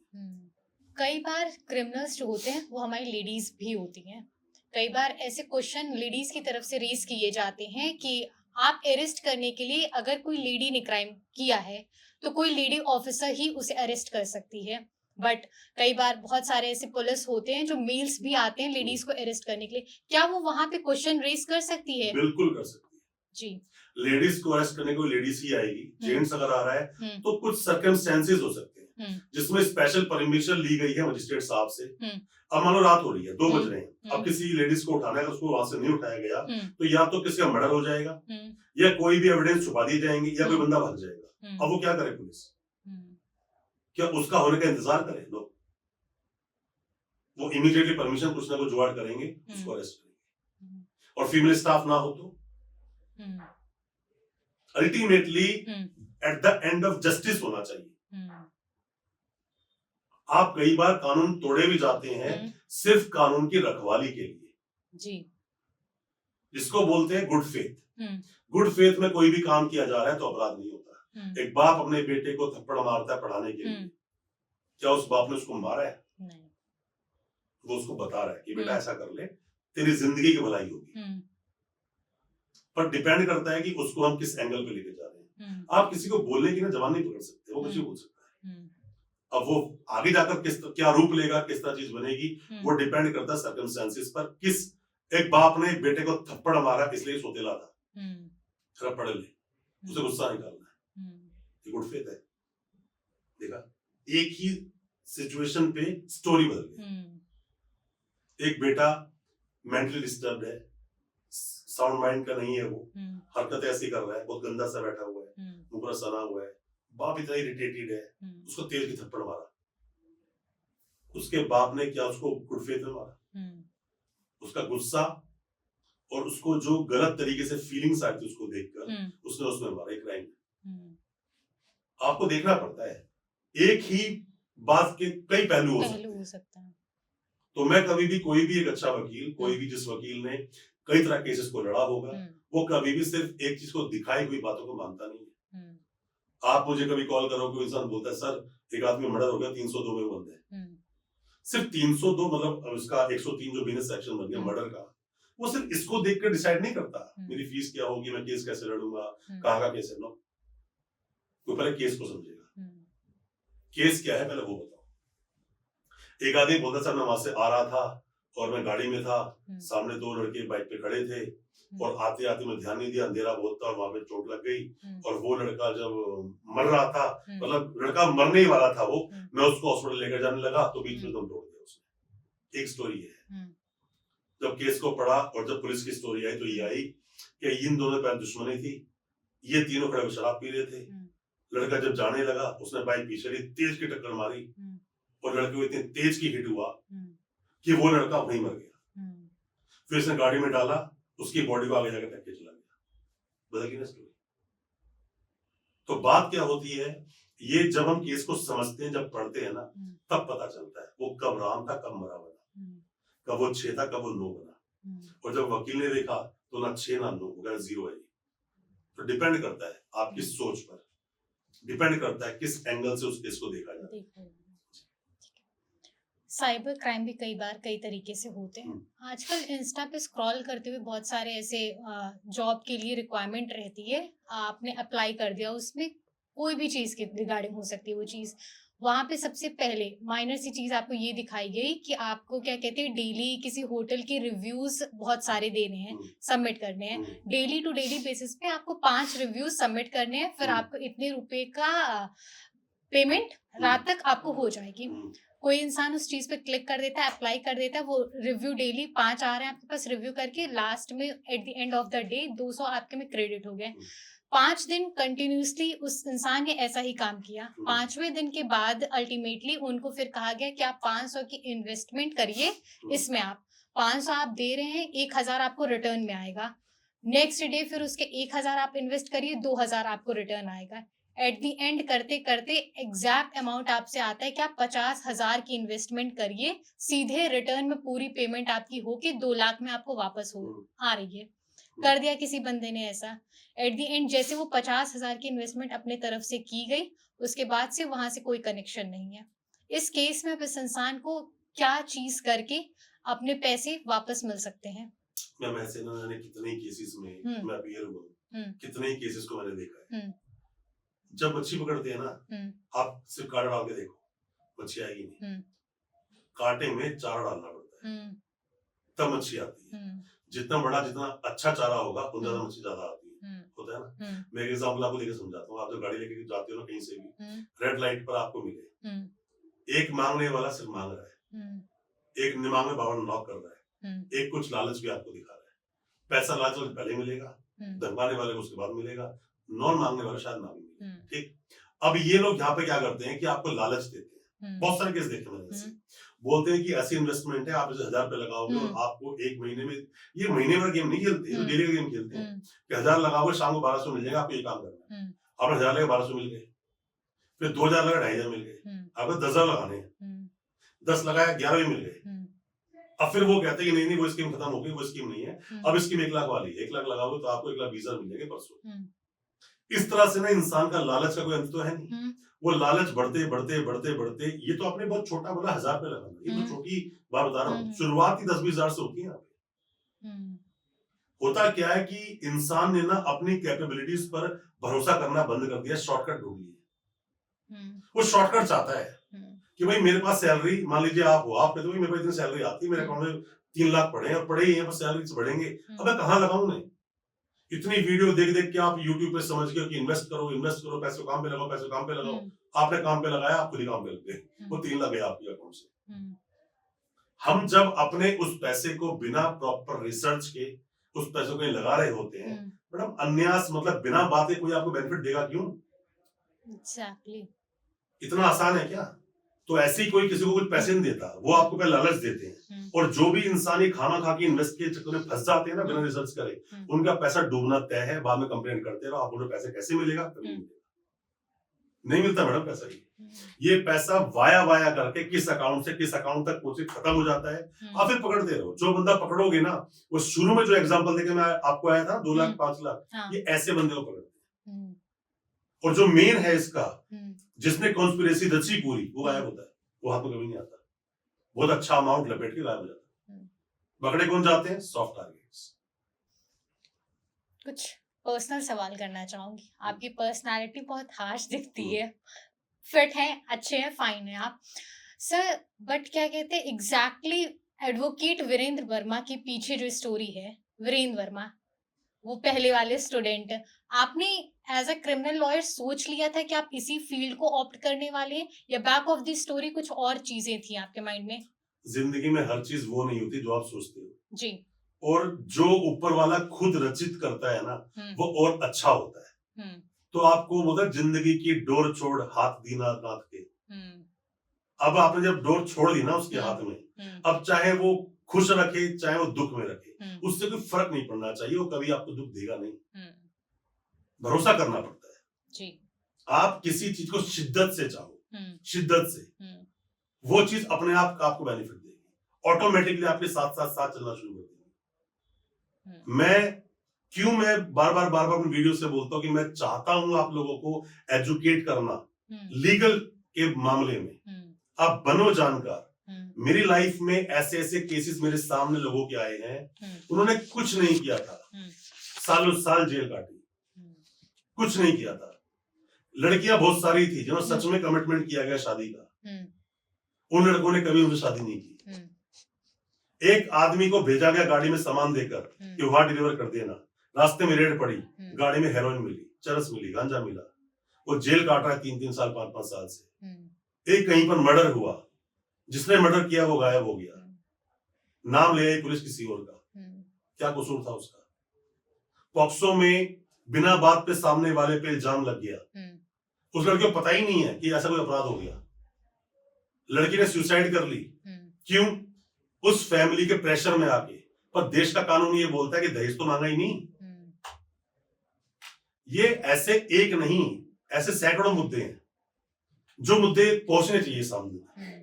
कई बार क्रिमिनल्स जो होते हैं वो हमारी लेडीज भी होती हैं। कई बार ऐसे क्वेश्चन लेडीज की तरफ से रेज किए जाते हैं कि आप अरेस्ट करने के लिए अगर कोई लेडी ने क्राइम किया है तो कोई लेडी ऑफिसर ही उसे अरेस्ट कर सकती है, बट कई बार बहुत सारे ऐसे पुलिस होते हैं जो मेल्स भी आते हैं लेडीज को अरेस्ट करने के लिए, क्या वो वहां पे क्वेश्चन रेज कर सकती है? बिल्कुल कर सकती है जी। लेडीज को अरेस्ट करने को लेडीज ही आएगी, जेंट्स अगर आ रहा है तो कुछ सर्कमस्टेंसेस हो सकते हैं जिसमें स्पेशल परमिशन ली गई है मजिस्ट्रेट साहब से। अब मान लो रात हो रही है, 2 बज रहे हैं, अब किसी लेडीज को उठाना है, उसको वहां से नहीं उठाया गया तो या तो किसी का मर्डर हो जाएगा या कोई भी एविडेंस छुपा दिए जाएंगे या कोई बंदा भाग जाएगा। अब वो क्या करे पुलिस? क्या उसका होने का इंतजार करें लोग? वो इमीडिएटली परमिशन कुछ ना कुछ जुगाड़ करेंगे, उसको अरेस्ट करेंगे। और फीमेल स्टाफ ना हो तो ultimately at the end of justice होना चाहिए। आप कई बार कानून तोड़े भी जाते हैं सिर्फ कानून की रखवाली के लिए जी, जिसको बोलते हैं गुड फेथ। गुड फेथ में कोई भी काम किया जा रहा है तो अपराध नहीं होता। एक बाप अपने बेटे को थप्पड़ मारता है पढ़ाने के लिए, क्या उस बाप ने उसको मारा है? नहीं। वो उसको बता रहा है कि बेटा ऐसा कर ले, तेरी जिंदगी की भलाई होगी। पर डिपेंड करता है कि उसको हम किस एंगल पे लेके जा रहे हैं। आप किसी को बोलने की ना जबान नहीं पकड़ सकते, वो कुछ भी बोल सकता है। अब वो आगे जाकर किस क्या रूप लेगा, किस तरह चीज बनेगी, वो डिपेंड करता है सर्कमस्टेंसेस पर। किस एक बाप ने बेटे को थप्पड़ मारा इसलिए सोतेला था, खराब पढ़ ले, उसे गुस्सा निकालना है, ये गुड फेथ है। देखा, एक ही सिचुएशन पे स्टोरी बदल गई। एक बेटा मेंटली डिस्टर्ब्ड है, साउंड माइंड का नहीं है, वो हरकत ऐसी कर रहा है, बहुत गंदा सा बैठा हुआ है, मुंह पर सना हुआ है, बाप इतना इरिटेटेड है, उसको तेज की थप्पड़ मारा। उसके बाप ने क्या उसको गुड फेथ में मारा? उसका गुस्सा और उसको जो गलत तरीके से फीलिंग्स आई थी उसको देखकर उसने उसमें मारा, एक क्राइम। आपको देखना पड़ता है, एक ही बात के कई पहलू हो सकते हैं। तो मैं कभी भी कोई भी एक अच्छा वकील, कोई भी जिस वकील ने कई तरह केसेस को लड़ा होगा, वो कभी भी सिर्फ एक चीज को दिखाई हुई बातों को मानता नहीं है। आप मुझे कभी कॉल करो, कोई इंसान बोलता है सर एक आदमी मर्डर हो गया, 302 में बंद है। सिर्फ 302 मतलब उसका 103 जो बिजनेस सेक्शन बन गया मर्डर का, वो सिर्फ इसको देखकर डिसाइड नहीं करता मेरी फीस क्या होगी, मैं केस कैसे लड़ूंगा, कहाँ का केस है। नो, वो पहले केस को समझेगा। केस क्या है पहले वो बताओ। एक आदमी बोलता सर मैं वहां से आ रहा था और मैं गाड़ी में था, सामने 2 लड़के बाइक पे खड़े थे और आते आते मैं ध्यान नहीं दिया, अंधेरा बहुत था और वहां पे चोट लग गई और वो लड़का जब मर रहा था, मतलब लड़का मरने ही वाला था वो, मैं उसको हॉस्पिटल लेकर जाने लगा तो बीच में दम तोड़ दिया उसने। एक स्टोरी है। जब केस को पढ़ा और जब पुलिस की स्टोरी आई तो ये आई कि इन दोनों पे दुश्मनी थी, ये तीनों खड़े शराब पी रहे थे। लड़का जब जाने लगा उसने बाइक पीछे ली, तेज की टक्कर मारी और लड़के को इतनी तेज की हिट हुआ कि वो लड़का वहीं मर गया। फिर उसने गाड़ी में डाला, उसकी बॉडी को आगे जाकर फेंक के चला गया। बदल गई ना स्टोरी। तो बात क्या होती है, ये जब हम केस को समझते हैं, जब पढ़ते हैं ना, तब पता चलता है वो कब राम था, कब मरा बना, कब वो 6 था, कब वो 9 बना। और जब वकील ने देखा तो ना 6 ना 9 वगैरह 0 है। तो डिपेंड करता है आपकी सोच पर, डिपेंड करता है किस एंगल से उस केस को देखा जाए। साइबर क्राइम भी कई बार कई तरीके से होते हैं। आजकल इंस्टा पे स्क्रॉल करते हुए बहुत सारे ऐसे जॉब के लिए रिक्वायरमेंट रहती है, आपने अप्लाई कर दिया, उसमें कोई भी चीज के रिगार्डिंग हो सकती है वो चीज। वहां पे सबसे पहले माइनर सी चीज आपको ये दिखाई गई कि आपको क्या कहते हैं, डेली किसी होटल के रिव्यूज बहुत सारे देने हैं, सबमिट करने हैं। डेली टू डेली बेसिस पे आपको 5 रिव्यूज सबमिट करने हैं, फिर आपको इतने रुपए का पेमेंट रात तक आपको हो जाएगी। कोई इंसान उस चीज पे क्लिक कर देता है, अप्लाई कर देता है, वो रिव्यू डेली 5 आ रहे हैं आपके पास रिव्यू करके, लास्ट में at the end of the day 200 आपके में क्रेडिट हो गए। 5 दिन कंटिन्यूसली उस इंसान ने ऐसा ही काम किया। 5वें दिन के बाद अल्टीमेटली उनको फिर कहा गया कि आप 500 की इन्वेस्टमेंट करिए, इसमें आप 500 आप दे रहे हैं, 1000 आपको रिटर्न में आएगा। नेक्स्ट डे फिर उसके 1000 आप इन्वेस्ट करिए, 2000 आपको रिटर्न आएगा। एट दी एंड करते करते एग्जैक्ट अमाउंट आपसे आता है कि आप 50,000 की इन्वेस्टमेंट करिए, सीधे रिटर्न में पूरी पेमेंट आपकी होके 2 लाख में आपको वापस हो आ रही है। कर दिया किसी बंदे ने ऐसा। एट दी एंड जैसे वो 50,000 की इन्वेस्टमेंट अपने तरफ से की गई, उसके बाद से वहां से कोई कनेक्शन नहीं है। इस केस में इस इंसान को क्या चीज करके अपने पैसे वापस मिल सकते हैं? मैम ऐसे ना मैंने कितने केसेस में मैं अपीयर हुआ, कितने केसेस को मैंने देखा है। जब मच्छी पकड़ते हैं ना, आप सिर्फ कांटा डाल के देखो, मच्छी आएगी नहीं। कांटे में चारा डालना पड़ता है, तब मच्छी आती है। जितना बड़ा, जितना अच्छा चारा होगा, उतना ज्यादा मच्छी ज्यादा आती है। होता है ना। मैं एक एग्जाम्पल आपको लेके समझाता हूँ। आप जब गाड़ी लेके जाते हो ना कहीं से भी, रेड लाइट पर आपको मिले, एक मांगने वाला सिर्फ मांग रहा है, एक मांगने वाला नॉक कर रहा है, एक कुछ लालच भी आपको दिखा रहा है। पैसा लालच वाले पहले मिलेगा, धमकाने वाले को उसके बाद मिलेगा, नॉन मांगने वाला शायद ना भी मिले। ठीक। अब ये लोग यहाँ पे क्या करते हैं कि आपको लालच देते हैं। बहुत सारे केस देखे मैंने ऐसे। बोलते हैं कि ऐसी इन्वेस्टमेंट है, आप इसे 1000 रुपए लगाओगे और आपको 1 महीने में, ये महीने भर गेम नहीं खेलते, ये डेली का गेम खेलते हैं कि 1000 लगाओगे, शाम को 1200 मिल जाएगा, आपको ये काम करना है। आपने 1000 लगे 1200 मिल गए, फिर 2000 लगा 2500 मिल गए, आपको 10,000 लगाने हैं, 10 लगाया 11 भी मिल गए। अब फिर वो कहते हैं कि नहीं वो स्कीम खत्म हो गई, वो स्कीम नहीं है, अब स्कीम 1 लाख वाली है, 1 लाख लगाओगे तो आपको 1,20,000 मिल जाएंगे परसों। इस तरह से ना इंसान का लालच का कोई अंत तो है नहीं। वो लालच बढ़ते बढ़ते बढ़ते बढ़ते, ये तो आपने बहुत छोटा बोला 1000 रुपए लगाना, ये तो छोटी बात बता रहा हूँ। शुरुआत ही 10-20 हजार से होती है। होता क्या है कि इंसान ने ना अपनी कैपेबिलिटीज पर भरोसा करना बंद कर दिया, शॉर्टकट ढूंढ लिए। वो शॉर्टकट चाहता है कि भाई मेरे पास सैलरी, मान लीजिए आप हो, आप कहते हो मेरे पास इतनी सैलरी आती है, मेरे अकाउंट में 3 लाख पड़े हैं और पड़े ही हैं, बस सैलरी से बढ़ेंगे, अब मैं कहाँ लगाऊं? नहीं, इतनी वीडियो देख देख के आप YouTube पे समझ गए कि इन्वेस्ट करो, पैसे काम पे लगाओ, पैसे काम पे लगाओ। आपने काम पे लगाया, आप खुद ही काम पे लग गए, वो 3 लाख गया आपके अकाउंट से। हम जब अपने उस पैसे को बिना प्रॉपर रिसर्च के उस पैसे को लगा रहे होते हैं, मैडम अन्यास मतलब बिना बातें कोई आपको बेनिफिट देगा क्यों? एग्जैक्टली। इतना आसान है क्या? तो ऐसे ही कोई किसी को कुछ पैसे नहीं देता, वो आपको पहले लालच देते हैं। और जो भी इंसान ये खाना खा के इन्वेस्ट के चक्कर में फंस जाते हैं ना बिना रिसर्च करे, उनका पैसा डूबना तय है। बाद में कंप्लेंट करते रहो, आप उन्हें पैसे कैसे मिलेगा? कभी नहीं मिलेगा, नहीं मिलता मैडम पैसा। ये पैसा वाया करके किस अकाउंट से किस अकाउंट तक पहुंचे, खत्म हो जाता है। आप फिर पकड़ते रहो। जो बंदा पकड़ोगे ना, वो शुरू में जो एग्जाम्पल देके मैं आपको आया था 2 लाख 5 लाख, ये ऐसे बंदे को पकड़ते हैं। और जो मेन है इसका, जिसने कॉन्स्पिरेसी रची पूरी, वो गायब होता है, वो हाथ में कभी नहीं आता। बहुत अच्छा अमाउंट लपेट के गायब हो जाता है। पकड़े कौन जाते हैं? Soft targets. कुछ पर्सनल सवाल करना चाहूंगी। आपकी पर्सनालिटी बहुत हार्श दिखती है, फिट है, अच्छे हैं, फाइन है आप सर, बट क्या कहते हैं एग्जैक्टली एडवोकेट वीरेंद्र वर्मा के पीछे जो स्टोरी है, वीरेंद्र वर्मा वो पहले वाले स्टूडेंट, आपने एज अ क्रिमिनल लॉयर सोच लिया था कि आप इसी फील्ड को ऑप्ट करने वाले हैं, या बैक ऑफ द स्टोरी कुछ और चीजें थी आपके माइंड में? जिंदगी में हर चीज वो नहीं होती जो आप सोचते हो जी, और जो ऊपर वाला खुद रचित करता है ना, वो और अच्छा होता है। तो आपको मतलब जिंदगी की डोर छोड़ हाथ दीना नाथ के, अब आपने जब डोर छोड़ दी ना उसके हाथ में, अब चाहे वो खुश रखे चाहे वो दुख में रखे, उससे कोई फर्क नहीं पड़ना चाहिए, वो कभी आपको दुख देगा नहीं। भरोसा करना पड़ता है जी। आप किसी चीज को शिद्दत से चाहो, शिद्दत से, वो चीज अपने आप आपको बेनिफिट देगी, ऑटोमेटिकली आपके साथ साथ साथ चलना शुरू कर देगी। मैं बार बार अपनी वीडियो से बोलता हूँ कि मैं चाहता हूं आप लोगों को एजुकेट करना लीगल के मामले में, आप बनो जानकार। मेरी लाइफ में ऐसे ऐसे केसेस मेरे सामने लोगों के आए हैं, उन्होंने कुछ नहीं किया था, सालों साल जेल काटी, कुछ नहीं किया था। लड़कियां बहुत सारी थी जिन्होंने सच में कमिटमेंट किया गया शादी का, उन लड़कों ने कभी उनसे शादी नहीं की। एक आदमी को भेजा गया गाड़ी में सामान देकर कि वहां डिलीवर कर देना, रास्ते में रेड पड़ी, गाड़ी में हेरोइन मिली, चरस मिली, गांजा मिला, वो जेल काट रहा है 3-3 साल 5-5 साल से। एक कहीं पर मर्डर हुआ, जिसने मर्डर किया वो गायब हो गया, नाम ले आई पुलिस किसी और का, क्या कसूर था उसका? पॉक्सो में बिना बात पे सामने वाले पे इल्जाम लग गया, उस लड़के को पता ही नहीं है कि ऐसा कोई अपराध हो गया, लड़की ने सुसाइड कर ली। क्यों? उस फैमिली के प्रेशर में आके। पर देश का कानून ये बोलता है कि दहेज तो मांगा ही नहीं। ये ऐसे एक नहीं, ऐसे सैकड़ों मुद्दे हैं जो मुद्दे पहुंचने चाहिए सामने।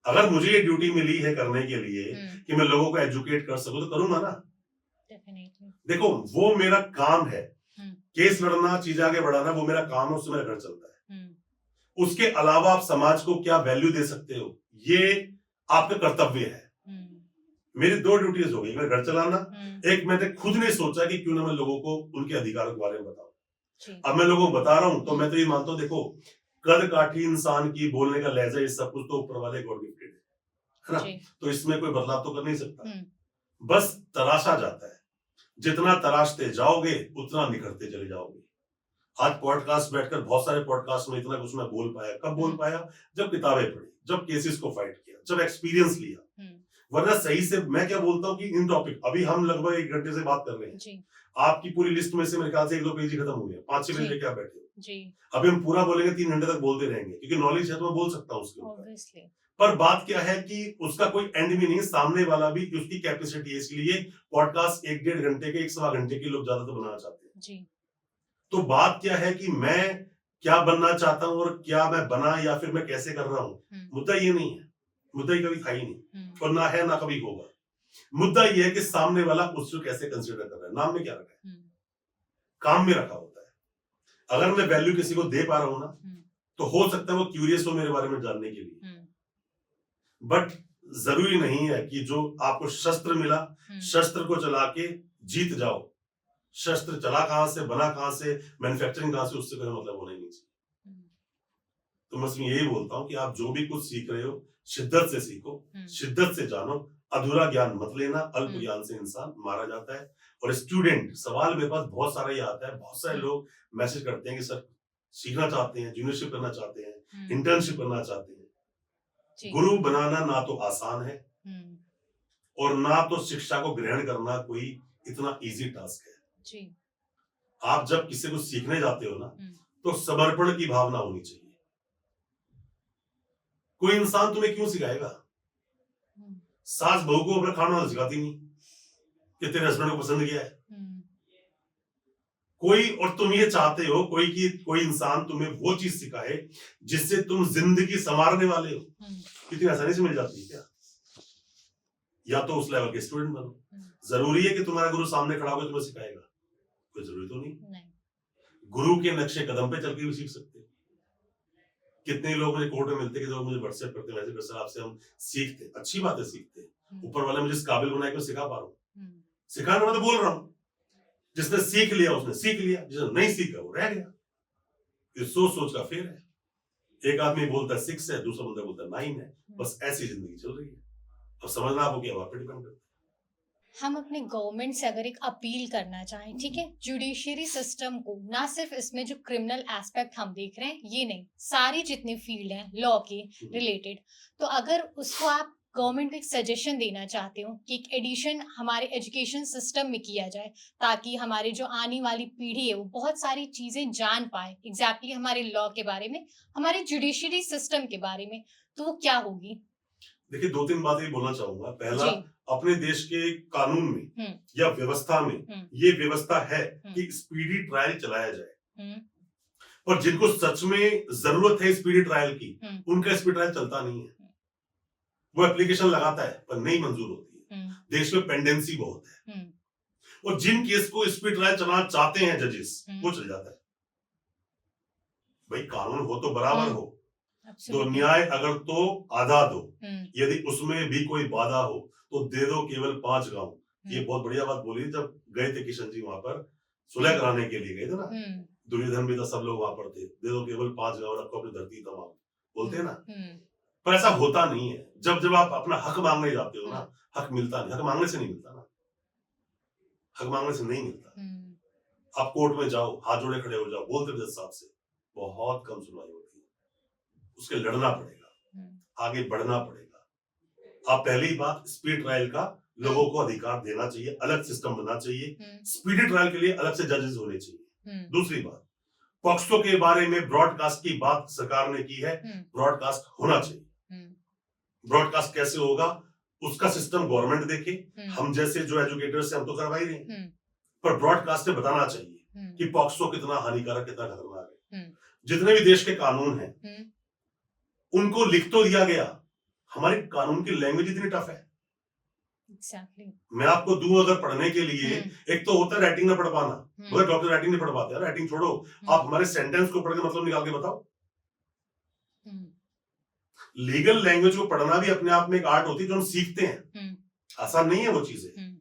अगर मुझे ये ड्यूटी मिली है करने के लिए कि मैं लोगों को एजुकेट कर सकूं तो करूंगा ना। देखो वो मेरा काम है, केस लड़ना, चीज आगे बढ़ाना, वो मेरा काम है, उससे मेरा घर चलता है। उसके अलावा आप समाज को क्या वैल्यू दे सकते हो, ये आपका कर्तव्य है। मेरी 2 ड्यूटीज हो गई, मेरा घर चलाना, एक मैंने खुद ने सोचा कि क्यों ना मैं लोगों को उनके अधिकारों के बारे में बताऊं। अब मैं लोगों को बता रहा हूं तो मैं तो ये मानता हूं, देखो कद काठी इंसान की, बोलने का लहजा, ये सब कुछ तो ऊपर वाले गॉड गिफ्टेड है ना, तो इसमें कोई बदलाव तो कर नहीं सकता, बस तराशा जाता है। जितना तराशते जाओगे उतना निखरते चले जाओगे। आज पॉडकास्ट बैठकर बहुत सारे पॉडकास्ट में इतना कुछ मैं बोल पाया, कब बोल पाया? जब किताबें पढ़ी, जब केसेस को फाइट किया, जब एक्सपीरियंस लिया। वरना सही से मैं क्या बोलता हूँ कि इन टॉपिक, अभी हम लगभग 1 घंटे से बात कर रहे हैं, आपकी पूरी लिस्ट में से मेरे ख्याल से 1-2 पेज ही खत्म हो गए, 5-6 पेज लेके आप बैठे हो। अभी हम पूरा बोलेंगे 3 घंटे तक बोलते रहेंगे, क्योंकि नॉलेज है तो मैं बोल सकता हूँ उसके ऊपर। पर बात क्या है कि उसका कोई एंड भी नहीं, सामने वाला भी उसकी कैपेसिटी है, इसलिए पॉडकास्ट 1-1.5 घंटे के, 1-1.25 घंटे के लोग ज्यादा तो बनाना चाहते हैं जी। तो बात क्या है कि मैं क्या बनना चाहता हूं और क्या मैं बना या फिर मैं कैसे कर रहा हूं, मुद्दा ये नहीं है, मुद्दा ही कभी था ही नहीं और ना है ना कभी होगा। मुद्दा ये है कि सामने वाला उसको कैसे कंसिडर कर रहा है। नाम में क्या रखा है, काम में रखा होता है। अगर मैं वैल्यू किसी को दे पा रहा हूं ना, तो हो सकता है वो क्यूरियस हो मेरे बारे में जानने के लिए, बट जरूरी नहीं है कि जो आपको शस्त्र मिला, शस्त्र को चला के जीत जाओ। शस्त्र चला कहां से, बना कहां से, मैन्युफैक्चरिंग कहां से, उससे कोई मतलब होना ही नहीं चाहिए। तो मैं यही बोलता हूं कि आप जो भी कुछ सीख रहे हो शिद्दत से सीखो, शिद्दत से जानो, अधूरा ज्ञान मत लेना। अल्प ज्ञान से इंसान मारा जाता है। और स्टूडेंट, सवाल मेरे पास बहुत सारा ये आता है, बहुत सारे लोग मैसेज करते हैं कि सर सीखना चाहते हैं, जूनियरशिप करना चाहते हैं, इंटर्नशिप करना चाहते हैं। गुरु बनाना ना तो आसान है और ना तो शिक्षा को ग्रहण करना कोई इतना इजी टास्क है जी। आप जब किसी को सीखने जाते हो ना, तो समर्पण की भावना होनी चाहिए। कोई इंसान तुम्हें क्यों सिखाएगा? सास बहू को अपना खाना सिखाती नहीं कि तेरे हस्बैंड को पसंद किया है कोई, और तुम ये चाहते हो कोई इंसान तुम्हें वो चीज सिखाए जिससे तुम जिंदगी संवारने वाले हो। कितनी आसानी से मिल जाती है क्या? या तो उस लेवल के स्टूडेंट बनो। जरूरी है कि तुम्हारा गुरु सामने खड़ा होकर तुम्हें सिखाएगा? कोई जरूरी तो नहीं। गुरु के नक्शे कदम पे चल के भी सीख सकते हैं। कितने लोग मुझे कोर्ट में मिलते हैं कि जो मुझे व्हाट्सएप करते, मैसेज करते, आपसे हम सीखते, अच्छी बात है, सीखते। ऊपर वाले मुझे इस काबिल बनाए को सिखा पा रहा हूँ, सिखाने में तो बोल रहा हूँ। जिसने सीख लिया उसने सीख लिया, जिसने नहीं सीखा वो रह गया। ये सोच का फेर है। एक आदमी बोलता है 6 है, दूसरा बंदा बोलता है 9 है। बस ऐसी जिंदगी चल रही है। अब समझना आपको क्या, आप पे डिपेंड करता है। हम अपने गवर्नमेंट से अगर एक अपील करना चाहें, ठीक है, जुडिशरी सिस्टम को, ना सिर्फ इसमें जो क्रिमिनल एस्पेक्ट हम देख रहे हैं ये नहीं, सारी जितनी फील्ड हैं लॉ के रिलेटेड, तो अगर उसको आप गवर्नमेंट को एक सजेशन देना चाहते हो कि एक एडिशन हमारे एजुकेशन सिस्टम में किया जाए, ताकि हमारे जो आने वाली पीढ़ी है वो बहुत सारी चीजें जान पाए, एग्जैक्टली हमारे लॉ के बारे में, हमारे जुडिशरी सिस्टम के बारे में, तो वो क्या होगी? देखिए, 2-3 बातें बोलना चाहूंगा। पहला, जी। अपने देश के कानून में या व्यवस्था में ये व्यवस्था है कि स्पीडी ट्रायल चलाया जाए, और जिनको सच में जरूरत है स्पीडी ट्रायल की, उनका स्पीडी ट्रायल चलता नहीं है। वो एप्लीकेशन लगाता है पर नहीं मंजूर होती है। देश में पेंडेंसी बहुत है, और जिन केस को स्पीड ट्रायल चलाना चाहते हैं जजेस, वो चल जाता है। भाई, कानून हो तो बराबर हो, तो न्याय अगर तो आधा दो, यदि उसमें भी कोई बाधा हो तो दे दो केवल 5 गांव। ये बहुत बढ़िया बात बोली जब गए थे किशन जी वहां पर सुलह कराने के लिए गए थे ना, दुर्योधन भी था, सब लोग वहां पर थे। दे दो केवल 5 गांव, रखो अपनी धरती तमाम, बोलते हैं ना। पर ऐसा होता नहीं है। जब आप अपना हक मांगने जाते हो ना, हक मिलता नहीं। हक मांगने से नहीं मिलता ना, हक मांगने से नहीं मिलता। आप कोर्ट में जाओ, हाथ जोड़े खड़े हो जाओ, बोलते जज साहब से, बहुत कम सुनवाई होती है। उसके लड़ना पड़ेगा, आगे बढ़ना पड़ेगा। आप पहली बात, स्पीड ट्रायल का लोगों को अधिकार देना चाहिए, अलग सिस्टम बनना चाहिए। स्पीडी ट्रायल के लिए अलग से जजेस होने चाहिए। दूसरी बात, पॉक्सो के बारे में ब्रॉडकास्ट की बात सरकार ने की है, ब्रॉडकास्ट होना चाहिए। ब्रॉडकास्ट कैसे होगा, उसका सिस्टम गवर्नमेंट देखे। हम जैसे जो एजुकेटर्स हैं, हम तो करवा ही रहे हैं, पर ब्रॉडकास्ट से बताना चाहिए कि पॉक्सो कितना हानिकारक, कितना खतरनाक है। जितने भी देश के कानून हैं, उनको लिख तो दिया गया, हमारे कानून की लैंग्वेज इतनी टफ है। Exactly. मैं आपको दूं अगर पढ़ने के लिए, एक तो होता है राइटिंग में पढ़ पाना, मगर डॉक्टर राइटिंग नहीं पढ़ पाते। राइटिंग छोड़ो, आप हमारे सेंटेंस को पढ़ के मतलब निकाल के बताओ। लीगल लैंग्वेज को पढ़ना भी अपने आप में एक आर्ट होती है जो हम सीखते हैं। आसान नहीं है वो चीजें।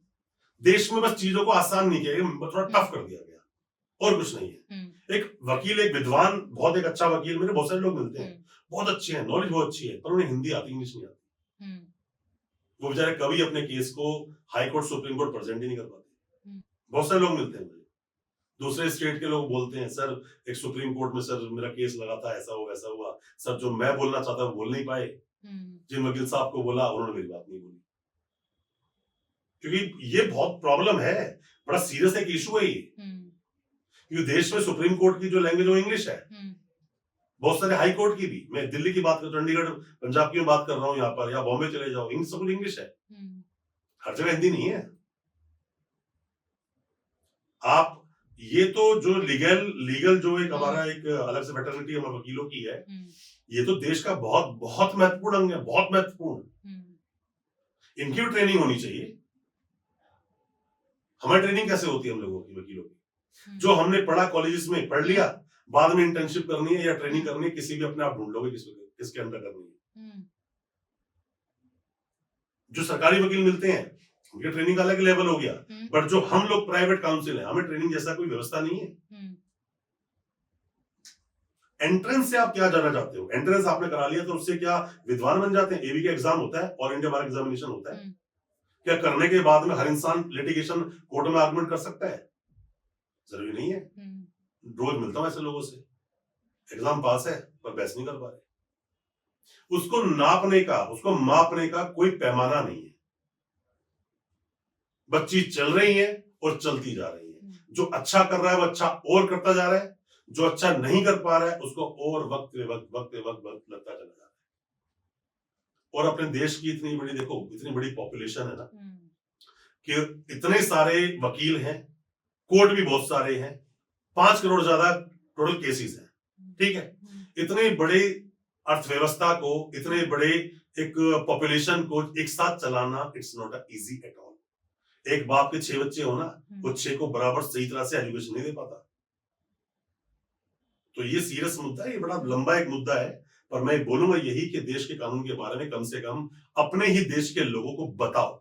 देश में बस चीजों को आसान नहीं किया गया, थोड़ा टफ कर दिया गया, और कुछ नहीं है। एक वकील, एक विद्वान, बहुत एक अच्छा वकील, मेरे बहुत सारे लोग मिलते हैं, बहुत अच्छे हैं, नॉलेज बहुत अच्छी है, पर उन्हें हिंदी आती, इंग्लिश नहीं आती। वो बेचारे कभी अपने केस को high court, supreme court present ही नहीं कर पाते। बहुत सारे लोग मिलते हैं मुझे, दूसरे स्टेट के लोग बोलते हैं, सर एक सुप्रीम कोर्ट में सर मेरा केस लगा था, ऐसा हुआ वैसा हुआ, सर जो मैं बोलना चाहता हूँ बोल नहीं पाए, जिन वकील साहब को बोला उन्होंने मेरी बात नहीं बोली। क्योंकि ये बहुत प्रॉब्लम है, बड़ा सीरियस एक इशू है ये। क्योंकि देश में सुप्रीम कोर्ट की जो लैंग्वेज वो इंग्लिश है, बहुत सारे हाई कोर्ट की भी। मैं दिल्ली की बात कर, चंडीगढ़ पंजाब की बात कर रहा हूँ यहाँ पर, या बॉम्बे चले जाओ, सब कुछ इंग्लिश है, हर जगह हिंदी नहीं है। आप ये तो जो लीगल जो एक हमारा एक अलग से फैटर्निटी हमारे वकीलों की है, ये तो देश का बहुत बहुत महत्वपूर्ण अंग है, बहुत महत्वपूर्ण। इनकी भी ट्रेनिंग होनी चाहिए। हमारी ट्रेनिंग कैसे होती है हम लोगों की, वकीलों की? जो हमने पढ़ा कॉलेजेस में पढ़ लिया, बाद में इंटर्नशिप करनी है या ट्रेनिंग करनी है, किसी भी अपने आप ढूंढ लोगे किसके अंदर करनी है। जो सरकारी वकील मिलते हैं उनकी ट्रेनिंग का अलग लेवल हो गया, बट जो हम लोग प्राइवेट काउंसिल है, हमें ट्रेनिंग जैसा कोई व्यवस्था नहीं है। एंट्रेंस से आप क्या जाना चाहते हो? एंट्रेंस आपने करा लिया तो उससे क्या विद्वान बन जाते हैं? एबी का एग्जाम होता है, ऑल इंडिया बार एग्जामिनेशन होता है। क्या करने के बाद में हर इंसान लिटिगेशन कोर्ट में आर्गुमेंट कर सकता है? जरूरी नहीं है। रोज मिलता हूं ऐसे लोगों से, एग्जाम पास है पर बहस नहीं कर पा रहे। उसको नापने का, उसको मापने का कोई पैमाना नहीं है। बच्ची चल रही है और चलती जा रही है। जो अच्छा कर रहा है वो अच्छा और करता जा रहा है, जो अच्छा नहीं कर पा रहा है उसको और वक्त लगता चला जा रहा है। और अपने देश की इतनी बड़ी, देखो इतनी बड़ी पॉपुलेशन है ना, कि इतने सारे वकील हैं, कोर्ट भी बहुत सारे हैं, 5 करोड़ ज्यादा टोटल केसेस हैं, ठीक है। इतने बड़े अर्थव्यवस्था को, इतने बड़े एक पॉपुलेशन को एक साथ चलाना, it's not a easy at all. एक बाप के 6 बच्चे हो ना, वो 6 को बराबर सही तरह से एजुकेशन नहीं दे पाता। तो ये सीरियस मुद्दा है, ये बड़ा लंबा एक मुद्दा है। पर मैं बोलूंगा यही कि देश के कानून के बारे में कम से कम अपने ही देश के लोगों को बताओ।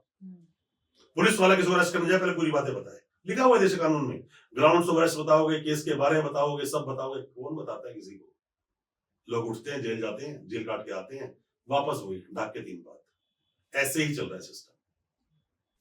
पुलिस वाला किसी को अरेस्ट करने जाए, पहले पूरी बातें बताए, लिखा हुआ है देश कानून में। ग्राउंड ऑफ अरेस्ट बताओगे, केस के बारे में बताओगे, सब बताओगे, कौन बताता है किसी को? लोग उठते हैं, जेल जाते हैं, जेल काट के आते हैं, वापस वही ढाक के 3 बात। ऐसे ही चल रहा है system.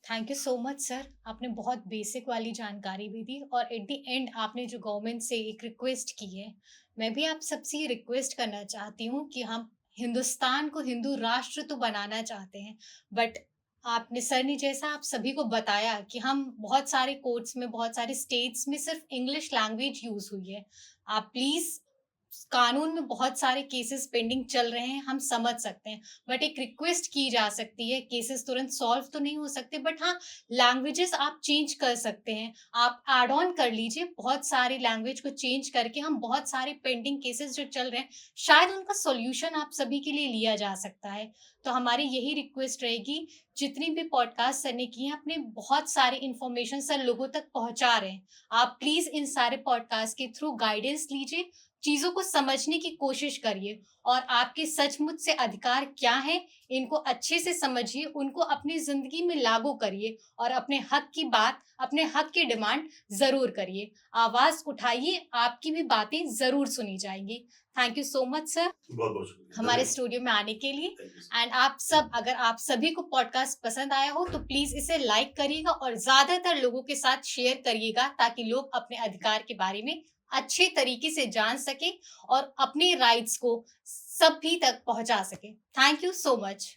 Thank you so much sir, आपने बहुत बेसिक वाली जानकारी भी दी, और एट द एंड आपने जो गवर्नमेंट से एक रिक्वेस्ट की है, मैं भी आप सबसे रिक्वेस्ट करना चाहती हूँ कि हम हिंदुस्तान को हिंदू राष्ट्र तो बनाना चाहते हैं, बट आपने सर ने जैसा आप सभी को बताया कि हम बहुत सारे कोर्ट्स में, बहुत सारे स्टेट्स में सिर्फ इंग्लिश लैंग्वेज यूज हुई है। आप प्लीज, कानून में बहुत सारे केसेस पेंडिंग चल रहे हैं, हम समझ सकते हैं, बट एक रिक्वेस्ट की जा सकती है। केसेस तुरंत सॉल्व तो नहीं हो सकते, बट हाँ, लैंग्वेजेस आप चेंज कर सकते हैं। आप एड ऑन कर लीजिए बहुत सारे लैंग्वेज को चेंज करके, हम बहुत सारे पेंडिंग केसेस जो चल रहे हैं, शायद उनका सॉल्यूशन आप सभी के लिए लिया जा सकता है। तो हमारी यही रिक्वेस्ट रहेगी, जितनी भी पॉडकास्ट सर ने की हैं, अपने बहुत सारे इंफॉर्मेशन सर लोगों तक पहुंचा रहे हैं। आप प्लीज इन सारे पॉडकास्ट के थ्रू गाइडेंस लीजिए, चीजों को समझने की कोशिश करिए, और आपके सचमुच से अधिकार क्या है, इनको अच्छे से समझिए, उनको अपनी जिंदगी में लागू करिए, और अपने हक की बात, अपने हक की डिमांड जरूर करिए। आवाज उठाइए, आपकी भी बातें जरूर सुनी जाएंगी। Thank you so much sir, बहुत बहुत शुक्रिया हमारे स्टूडियो में आने के लिए। Thank you, sir. एंड आप सब, अगर आप सभी को पॉडकास्ट पसंद आया हो तो प्लीज इसे लाइक करिएगा और ज्यादातर लोगों के साथ शेयर करिएगा, ताकि लोग अपने अधिकार के बारे में अच्छे तरीके से जान सके और अपने राइट्स को सभी तक पहुंचा सके। Thank you so much.